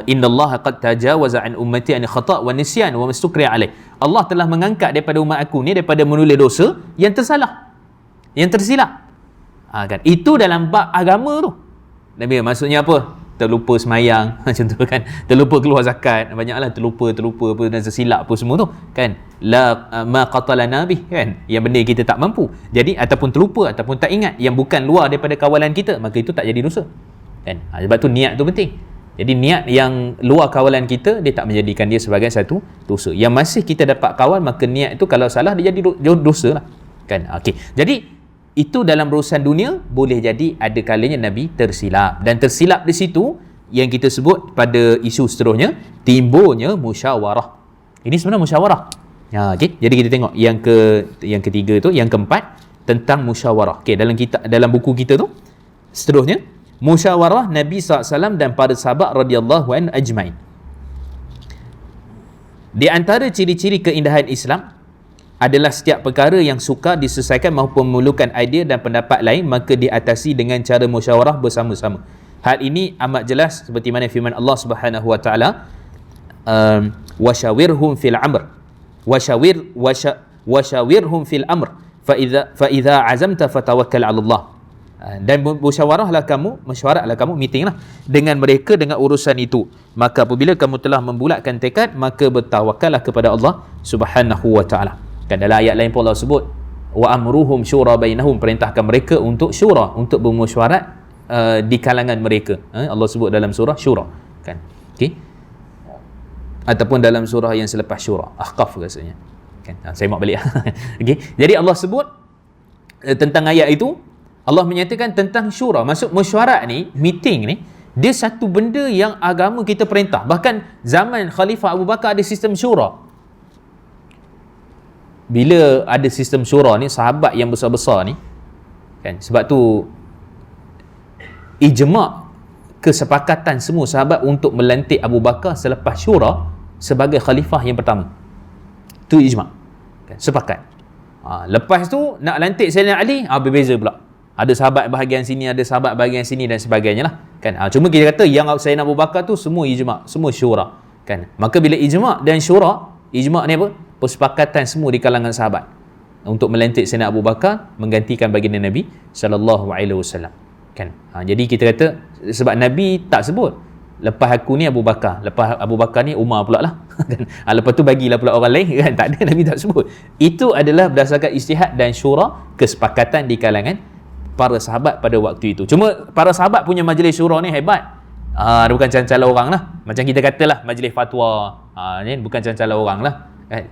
S1: Innallaha qad tajawaza an ummati an khata' wa nisyan wa mastukri alaih. Allah telah mengangkat daripada umat aku ni daripada menulis dosa yang tersalah, yang tersilap. Kan itu dalam bab agama tu. Nabi maksudnya apa? Terlupa semayang macam tu kan, terlupa keluar zakat, banyaklah terlupa apa dan tersilap apa semua tu kan, la ma qatala nabi, kan, yang benda kita tak mampu, jadi ataupun terlupa ataupun tak ingat yang bukan luar daripada kawalan kita, maka itu tak jadi dosa, kan. Sebab tu niat tu penting. Jadi niat yang luar kawalan kita, dia tak menjadikan dia sebagai satu dosa. Yang masih kita dapat kawal, maka niat itu kalau salah dia jadi dosa lah, kan. Okey, jadi itu dalam urusan dunia boleh jadi ada kalanya Nabi tersilap, dan tersilap di situ yang kita sebut pada isu seterusnya, timbulnya musyawarah. Ini sebenarnya musyawarah. Okey, jadi kita tengok yang ketiga tu, yang keempat tentang musyawarah. Okey, dalam buku kita tu seterusnya, musyawarah Nabi SAW dan para sahabat radhiyallahu anhu ajmain. Di antara ciri-ciri keindahan Islam adalah setiap perkara yang sukar diselesaikan maupun memerlukan idea dan pendapat lain, maka diatasi dengan cara musyawarah bersama-sama. Hal ini amat jelas seperti mana firman Allah Subhanahu wa taala, washawirhum fil amr washawirhum fil amr fa idza azamta fatawakkal 'ala Allah. Dan musyawarahlah kamu, meetinglah dengan mereka dengan urusan itu, maka apabila kamu telah membulatkan tekad, maka bertawakallah kepada Allah Subhanahu wa taala. Kan dalam ayat lain pun Allah sebut wa amruhum syura bainahum, perintahkan mereka untuk syura, untuk bermusyawarat di kalangan mereka. Allah sebut dalam surah Syura, kan. Okey, ataupun dalam surah yang selepas Syura, Ahqaf rasanya, kan. Saya mak balik. Okey, jadi Allah sebut tentang ayat itu, Allah menyatakan tentang syura. Maksud mesyuarat ni, meeting ni, dia satu benda yang agama kita perintah. Bahkan zaman Khalifah Abu Bakar ada sistem syura. Bila ada sistem syura ni, sahabat yang besar-besar ni, kan, sebab tu ijma' kesepakatan semua sahabat untuk melantik Abu Bakar selepas syura sebagai khalifah yang pertama. Tu ijma', kan, sepakat. Lepas tu nak lantik Sayyidina Ali, berbeza pula. Ada sahabat bahagian sini, ada sahabat bahagian sini dan sebagainya lah, kan. Cuma kita kata yang Sayyidina Abu Bakar tu semua ijma', semua syura, kan. Maka bila ijma' dan syura, ijma' ni apa? Persepakatan semua di kalangan sahabat untuk melantik Sayyidina Abu Bakar menggantikan baginda Nabi SAW, kan. Jadi kita kata sebab Nabi tak sebut lepas aku ni Abu Bakar, lepas Abu Bakar ni Umar pula lah, kan. Lepas tu bagilah pula orang lain, kan. Tak ada, Nabi tak sebut. Itu adalah berdasarkan ijtihad dan syura, kesepakatan di kalangan para sahabat pada waktu itu. Cuma para sahabat punya majlis syura ni hebat. Dia bukan cancala orang lah. Macam kita katalah majlis fatwa, ni bukan cancala orang lah, kan.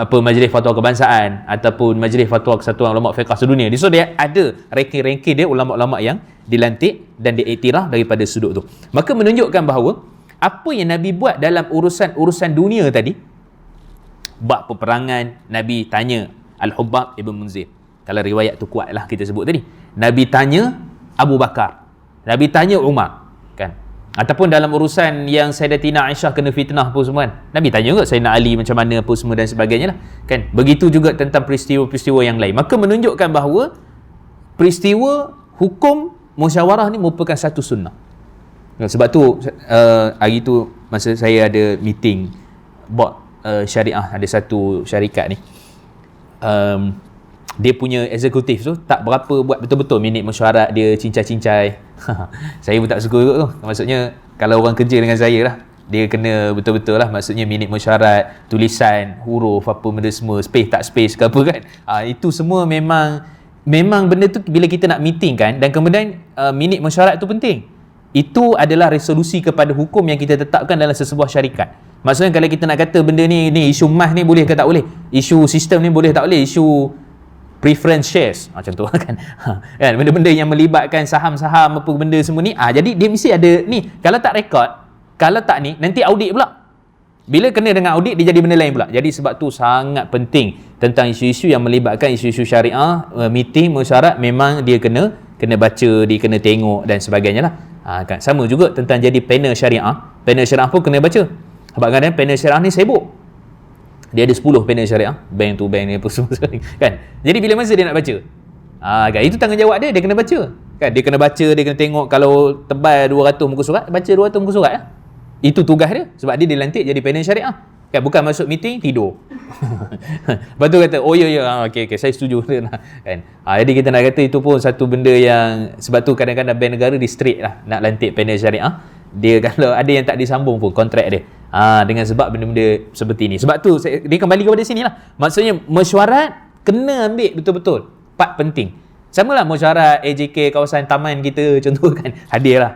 S1: Apa majlis fatwa kebangsaan ataupun majlis fatwa Kesatuan Ulama Fiqh Sedunia. So dia ada ranking-ranking dia, ulama-ulama yang dilantik dan diiktiraf daripada sudut tu. Maka menunjukkan bahawa apa yang Nabi buat dalam urusan dunia tadi, bab peperangan, Nabi tanya Al-Hubbab Ibn Munzir. Kalau riwayat tu kuat lah kita sebut tadi. Nabi tanya Abu Bakar, Nabi tanya Umar, kan. Ataupun dalam urusan yang Sayyidatina Aisyah kena fitnah apa semua, kan, Nabi tanya juga Sayyidina Ali macam mana apa semua dan sebagainya lah, kan. Begitu juga tentang peristiwa-peristiwa yang lain. Maka menunjukkan bahawa peristiwa hukum musyawarah ni merupakan satu sunnah. Sebab tu hari tu masa saya ada meeting board syariah, ada satu syarikat ni, dia punya eksekutif tu tak berapa buat betul-betul minit mesyuarat, dia cincai-cincai. Saya pun tak suka juga tu. Maksudnya kalau orang kerja dengan saya lah, Dia kena betul-betul lah, maksudnya minit mesyuarat, tulisan, huruf, apa benda semua, space tak space ke apa kan. Itu semua memang benda tu bila kita nak meeting kan, dan kemudian minit mesyuarat tu penting. Itu adalah resolusi kepada hukum yang kita tetapkan dalam sesebuah syarikat. Maksudnya kalau kita nak kata benda ni isu mas ni boleh ke tak boleh, isu sistem ni boleh tak boleh, isu preference shares macam tu kan. Kan benda-benda yang melibatkan saham-saham apa benda semua ni, jadi dia mesti ada ni. Kalau tak rekod, kalau tak ni, nanti audit pula. Bila kena dengan audit, dia jadi benda lain pula. Jadi sebab tu sangat penting tentang isu-isu yang melibatkan isu-isu syariah, meeting, mesyuarat, memang dia kena baca, dia kena tengok dan sebagainya lah. Kan sama juga tentang jadi panel syariah. Panel syariah pun kena baca. Sebab kadang-kadang panel syariah ni sibuk. Dia ada 10 panel syariah, bank tu bank ni apa semua kan. Jadi bila masa dia nak baca? Kan itu tanggungjawab dia kena baca. Kan dia kena baca, dia kena tengok, kalau tebal 200 muka surat, baca 200 muka surat lah. Itu tugas dia, sebab dia dilantik jadi panel syariah. Kan bukan masuk meeting tidur. Lepas tu kata, oh ya okey saya setuju kan. Jadi kita nak kata itu pun satu benda yang, sebab tu kadang-kadang bank negara di straight lah nak lantik panel syariah. Dia kalau ada yang tak disambung pun kontrak dia. Dengan sebab benda-benda seperti ni. Sebab tu dia kembali kepada sini lah. Maksudnya mesyuarat kena ambil betul-betul part penting. Sama lah mesyuarat AJK kawasan taman kita contoh kan, hadir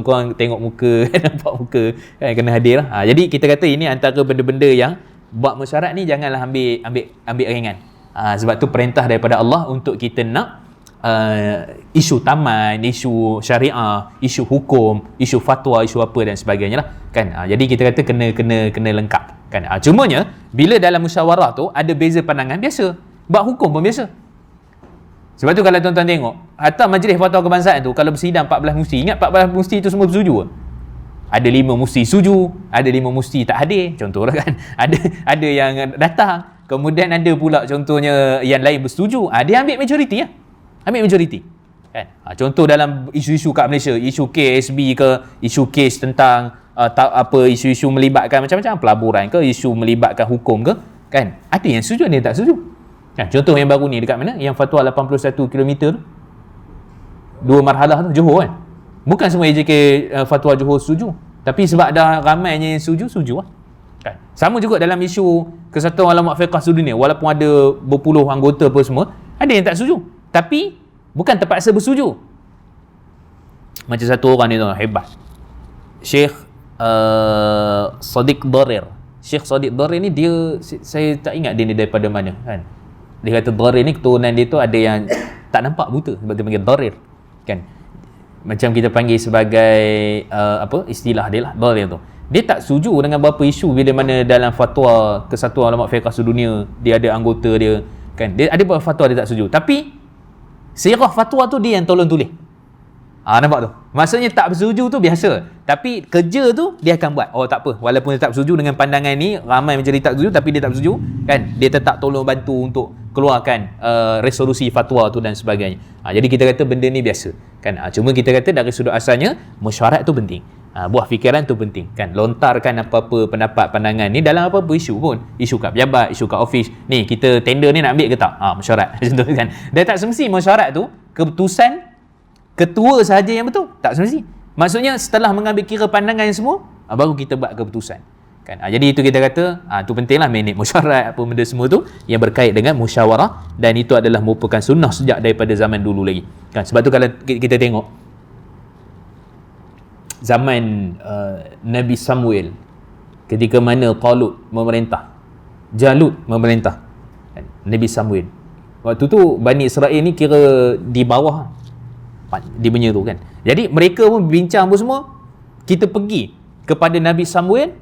S1: korang tengok muka nampak muka kan, kena hadir lah. Jadi kita kata ini antara benda-benda yang buat mesyuarat ni janganlah ambil ringan. Sebab tu perintah daripada Allah untuk kita nak isu taman, isu syariah, isu hukum, isu fatwa, isu apa dan sebagainya lah kan. Jadi kita kata kena lengkap kan. Cumanya bila dalam musyawarah tu ada beza pandangan, biasa. Bab hukum pun biasa. Sebab tu kalau tuan-tuan tengok, hatta majlis fatwa kebangsaan tu kalau bersidang 14 mufti, ingat 14 mufti tu semua bersetuju ke? Ada 5 mufti setuju, ada 5 mufti tak hadir, contohlah kan. Ada yang datang, kemudian ada pula contohnya yang lain bersetuju. Dia ambil majoriti lah. Ambil majoriti kan. Contoh dalam isu-isu kat Malaysia, isu KSB ke, isu kes tentang isu-isu melibatkan macam-macam pelaburan ke, isu melibatkan hukum ke kan, ada yang setuju, ada yang tak setuju kan. Contoh yang baru ni dekat mana, yang fatwa 81 km tu, 2 marhalah tu, Johor kan. Bukan semua AJK fatwa Johor setuju, tapi sebab dah ramainya yang setuju lah kan. Sama juga dalam isu Kesatuan Ulama Fiqh Sedunia, walaupun ada berpuluh anggota apa semua, ada yang tak setuju, tapi bukan terpaksa bersetuju. Macam satu orang ni tu hebat, Syekh Sadiq Darir. Syekh Sadiq Darir ni dia, saya tak ingat dia ni daripada mana kan. Dia kata Darir ni keturunan dia tu ada yang tak nampak buta, sebab dia panggil Darir kan. Macam kita panggil sebagai istilah dia lah, Darir tu. Dia tak setuju dengan beberapa isu bila mana dalam fatwa Kesatuan Ulama Fiqh Sedunia dia ada anggota dia kan. Dia ada beberapa fatwa dia tak setuju, tapi sirah fatwa tu dia yang tolong tulis. Nampak tu? Maksudnya tak bersetuju tu biasa, tapi kerja tu dia akan buat. Oh tak apa, walaupun dia tak bersetuju dengan pandangan ni, ramai macam dia tak setuju, tapi dia tak bersetuju kan, dia tetap tolong bantu untuk keluarkan resolusi fatwa tu dan sebagainya. Jadi kita kata benda ni biasa kan. Cuma kita kata dari sudut asalnya mesyuarat tu penting. Buah fikiran tu penting kan. Lontarkan apa-apa pendapat, pandangan ni dalam apa-apa isu pun, isu kat pejabat, isu kat office ni, kita tender ni nak ambil ke tak, mesyuarat macam tu kan. Dan tak semesti mesyuarat tu keputusan ketua sahaja yang betul, tak semesti. Maksudnya setelah mengambil kira pandangan yang semua, baru kita buat keputusan kan. Jadi itu kita kata tu pentinglah minit mesyuarat apa benda semua tu yang berkait dengan musyawarah, dan itu adalah merupakan sunnah sejak daripada zaman dulu lagi kan. Sebab tu kalau kita tengok zaman Nabi Samuel, ketika mana Talut memerintah, Jalut memerintah kan? Nabi Samuel waktu tu Bani Israel ni kira di bawah di benya tu kan. Jadi mereka pun bincang pun semua, kita pergi kepada Nabi Samuel.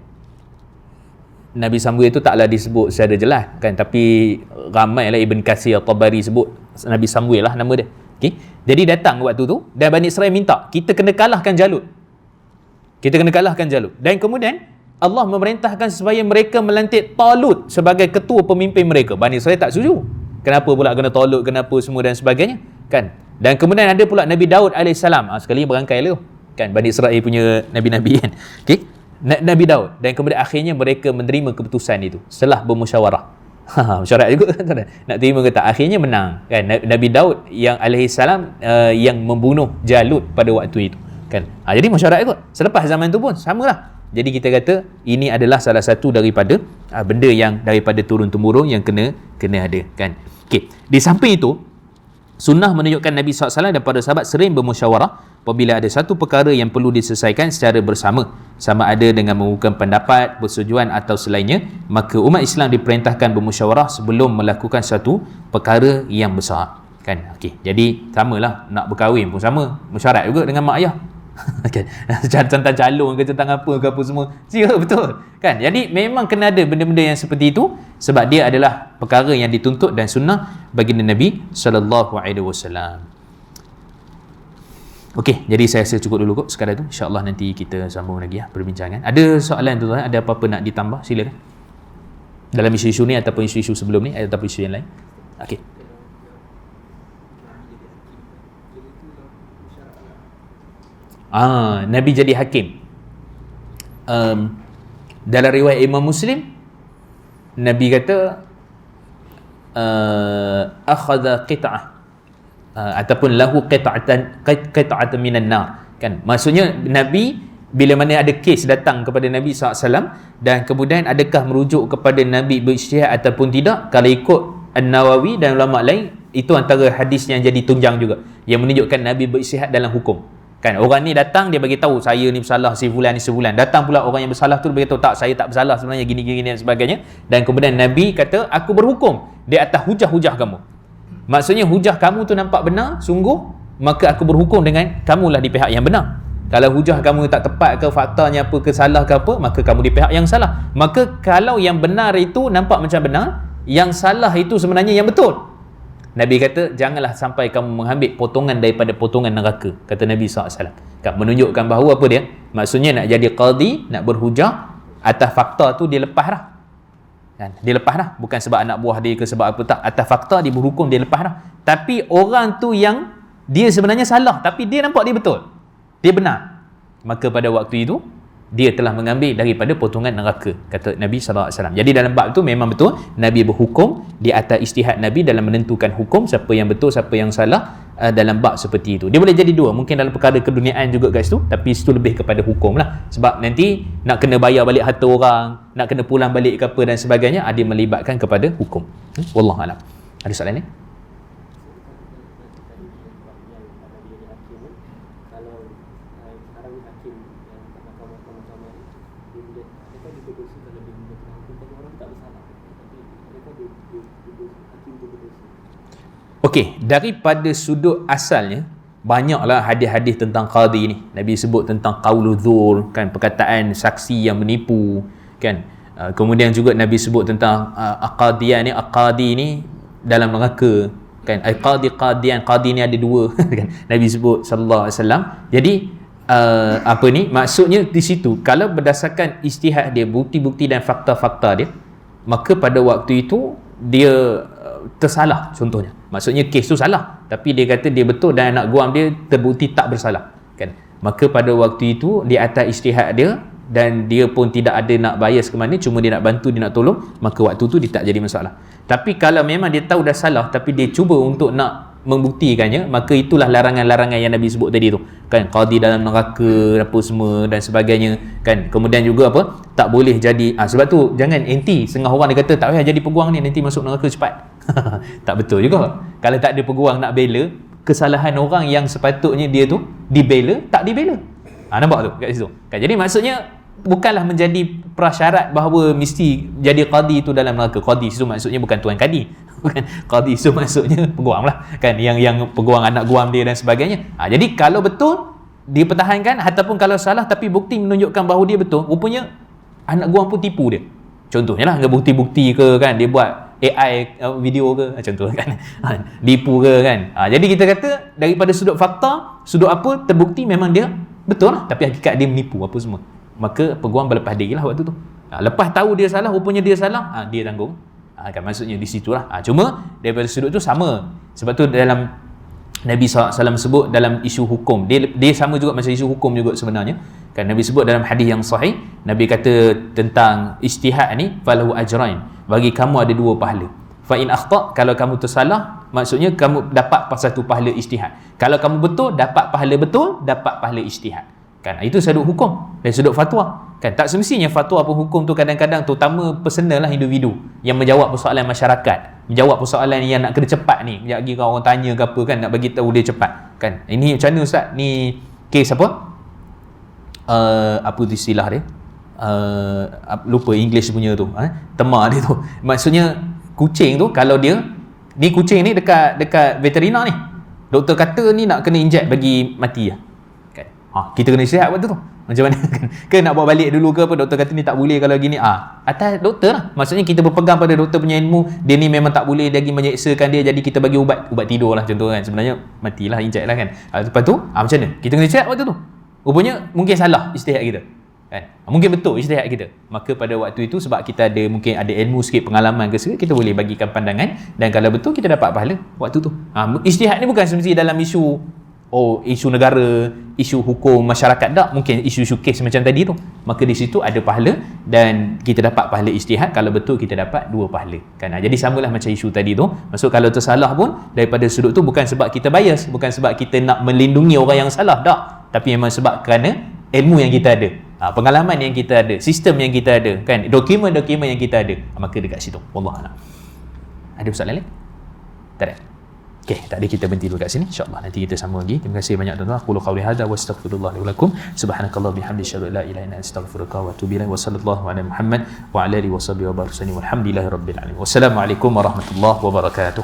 S1: Nabi Samuel tu taklah disebut secara jelas kan, tapi ramailah Ibn Katsir, Tabari sebut Nabi Samuel lah nama dia. Okay? Jadi datang waktu tu, dan Bani Israel minta kita kena kalahkan Jalut. Kita kena kalahkan Jalut. Dan kemudian Allah memerintahkan supaya mereka melantik Talut sebagai ketua pemimpin mereka. Bani Israel tak setuju. Kenapa pula kena Talut, kenapa semua dan sebagainya kan. Dan kemudian ada pula Nabi Daud AS, sekali berangkai tu kan, Bani Israel punya nabi-nabi kan. Okay? Nabi Daud. Dan kemudian akhirnya mereka menerima keputusan itu setelah bermusyawarah. Musyawarah juga nak terima ke tak, akhirnya menang kan. Nabi Daud yang AS yang membunuh Jalut pada waktu itu kan. Jadi musyawarah ikut. Selepas zaman tu pun samalah Jadi kita kata ini adalah salah satu daripada benda yang daripada turun-temurun yang kena ada kan. Okey, di samping itu sunnah menunjukkan Nabi SAW dan para sahabat sering bermusyawarah apabila ada satu perkara yang perlu diselesaikan secara bersama, sama ada dengan mengukuhkan pendapat, persetujuan atau selainnya, maka umat Islam diperintahkan bermusyawarah sebelum melakukan satu perkara yang besar kan. Okey, jadi samalah nak berkahwin pun sama, mesyuarat juga dengan mak ayah kan, tentang calon ke tentang apa ke apa semua, ya betul kan. Jadi memang kena ada benda-benda yang seperti itu sebab dia adalah perkara yang dituntut dan sunnah baginda Nabi SAW. Okey, jadi saya rasa cukup dulu kot sekadar tu. InsyaAllah nanti kita sambung lagi perbincangan. Ada soalan tu, ada apa-apa nak ditambah, silakan dalam isu-isu ni ataupun isu-isu sebelum ni ataupun isu yang lain. Okey. Nabi jadi hakim. Dalam riwayat Imam Muslim, Nabi kata akhadha qit'ah ataupun lahu qit'atan minan nar kan. Maksudnya Nabi bila mana ada kes datang kepada Nabi SAW dan kemudian adakah merujuk kepada Nabi berijtihad ataupun tidak, kalau ikut An-Nawawi dan ulama lain, itu antara hadis yang jadi tunjang juga yang menunjukkan Nabi berijtihad dalam hukum kan. Orang ni datang, dia bagi tahu saya ni bersalah, si fulan ni sebulan. Datang pula orang yang bersalah tu, dia bagi tahu tak, saya tak bersalah sebenarnya, gini dan sebagainya. Dan kemudian Nabi kata, aku berhukum di atas hujah-hujah kamu. Maksudnya hujah kamu tu nampak benar sungguh, maka aku berhukum dengan kamulah di pihak yang benar. Kalau hujah kamu tak tepat ke, faktanya apa ke, salah ke apa, maka kamu di pihak yang salah. Maka kalau yang benar itu nampak macam benar, yang salah itu sebenarnya yang betul. Nabi kata, janganlah sampai kamu mengambil potongan daripada potongan neraka, kata Nabi SAW. Kan, menunjukkan bahawa apa dia? Maksudnya nak jadi qadi, nak berhujah atas fakta tu dia lepas dah. Kan, dia lepas dah. Bukan sebab anak buah dia ke sebab apa, tak. Atas fakta dia berhukum, dia lepas dah. Tapi orang tu yang dia sebenarnya salah, tapi dia nampak dia betul, dia benar, maka pada waktu itu dia telah mengambil daripada potongan neraka, kata Nabi SAW. Jadi dalam bab tu memang betul Nabi berhukum di atas ijtihad Nabi dalam menentukan hukum, siapa yang betul, siapa yang salah dalam bab seperti itu. Dia boleh jadi dua, mungkin dalam perkara keduniaan juga kat situ, tapi situ lebih kepada hukum lah. Sebab nanti nak kena bayar balik harta orang, nak kena pulang balik ke apa dan sebagainya, dia melibatkan kepada hukum. Wallahualam. Ada soalan ni? Okey, daripada sudut asalnya banyaklah hadis-hadis tentang qadi ni. Nabi sebut tentang qaulul zur, kan, perkataan saksi yang menipu, kan. Kemudian juga Nabi sebut tentang aqadi ni dalam neraka, kan. Qadi ni ada dua kan. Nabi sebut sallallahu alaihi wasallam. Jadi maksudnya di situ kalau berdasarkan ijtihad dia, bukti-bukti dan fakta-fakta dia, maka pada waktu itu dia tersalah contohnya. Maksudnya kes tu salah, tapi dia kata dia betul dan anak guam dia terbukti tak bersalah, kan. Maka pada waktu itu di atas ijtihad dia dan dia pun tidak ada nak bias ke mana, cuma dia nak bantu, dia nak tolong, maka waktu tu dia tak jadi masalah. Tapi kalau memang dia tahu dah salah tapi dia cuba untuk nak membuktikannya, maka itulah larangan-larangan yang Nabi sebut tadi tu, kan. Qadi dalam neraka apa semua dan sebagainya, kan. Kemudian juga apa, tak boleh jadi sebab tu jangan anti. Setengah orang dia kata tak payah jadi peguam ni, nanti masuk neraka cepat. Tak betul juga. Kalau tak ada peguam nak bela kesalahan orang yang sepatutnya dia tu dibela, tak dibela. Nampak tu kat situ, kan. Jadi maksudnya bukanlah menjadi prasyarat bahawa mesti jadi qadi itu dalam neraka. Qadi itu maksudnya bukan tuan kadi, bukan. Qadi itu maksudnya peguam lah, kan, yang peguam anak guam dia dan sebagainya. Jadi kalau betul dipertahankan, ataupun kalau salah tapi bukti menunjukkan bahawa dia betul, rupanya anak guam pun tipu dia. Contohnya lah, bukti-bukti ke, kan, dia buat AI video ke, contoh, kan, dipu ke, kan. Jadi kita kata daripada sudut fakta, sudut apa, terbukti memang dia betul lah, tapi hakikat dia menipu apa semua, maka peguam berlepas diri lah waktu tu. Lepas tahu dia salah, rupanya dia salah, dia tanggung, kan, maksudnya di situlah. Cuma daripada sudut tu sama. Sebab tu dalam Nabi SAW sebut dalam isu hukum, dia sama juga macam isu hukum juga sebenarnya, kan. Nabi sebut dalam hadis yang sahih, Nabi kata tentang ijtihad ni, falahu ajrain, bagi kamu ada dua pahala. Fa in akhta, kalau kamu tersalah, maksudnya kamu dapat satu pahala ijtihad. Kalau kamu betul, dapat pahala betul, dapat pahala ijtihad. Kan itu sudut hukum dan sudut fatwa. Kan tak semestinya fatwa pun hukum tu kadang-kadang terutama personal lah individu yang menjawab persoalan masyarakat, menjawab persoalan yang nak kena cepat ni. Sekejap lagi kalau orang tanya ke apa kan nak bagi tahu dia cepat. Kan ini macam mana ustaz? Ni kes apa? Apa tu istilah dia? Lupa English punya tu. Tema dia tu. Maksudnya kucing tu kalau dia ni kucing ni dekat veterina ni. Doktor kata ni nak kena inject bagi mati lah. Kan? Kita kena sihat waktu tu. Macam mana kan? Ke nak bawa balik dulu ke apa, doktor kata ni tak boleh kalau gini. Atas doktor lah. Maksudnya kita berpegang pada doktor punya ilmu, dia ni memang tak boleh lagi menyeksakan dia, jadi kita bagi ubat tidur lah contoh kan. Sebenarnya matilah, inject lah kan. Lepas tu macam mana? Kita kena sihat waktu tu. Rupanya mungkin salah ijtihad kita. Kan? Mungkin betul ijtihad kita. Maka pada waktu itu sebab kita ada mungkin ada ilmu sikit, pengalaman ke sikit, kita boleh bagikan pandangan dan kalau betul kita dapat pahala waktu tu. Ijtihad ni bukan semesti dalam isu negara, isu hukum masyarakat, tak, mungkin isu-isu kes macam tadi tu. Maka di situ ada pahala dan kita dapat pahala ijtihad, kalau betul kita dapat 2 pahala. Kan? Jadi samalah macam isu tadi tu. Maksud kalau tersalah pun daripada sudut tu bukan sebab kita bias, bukan sebab kita nak melindungi orang yang salah, tak. Tapi memang sebab kerana ilmu yang kita ada, pengalaman yang kita ada, sistem yang kita ada, kan, dokumen-dokumen yang kita ada, maka dekat situ. Wallahualam. Ada soalan lain? Tak ada. Okey, tak ada, kita berhenti dulu kat sini. InsyaAllah nanti kita sambung lagi. Terima kasih banyak tuan-tuan. Aku qauli hadza wa astaghfirullah li wa lakum. Subhanakallah bihamdi asyhadu an la ilaha illa anta astaghfiruka wa atubu ilaik. Wa sallallahu ala Muhammad wa ala alihi wa sahbihi wa barik. Walhamdulillahirabbil alamin. Wassalamualaikum warahmatullahi wabarakatuh.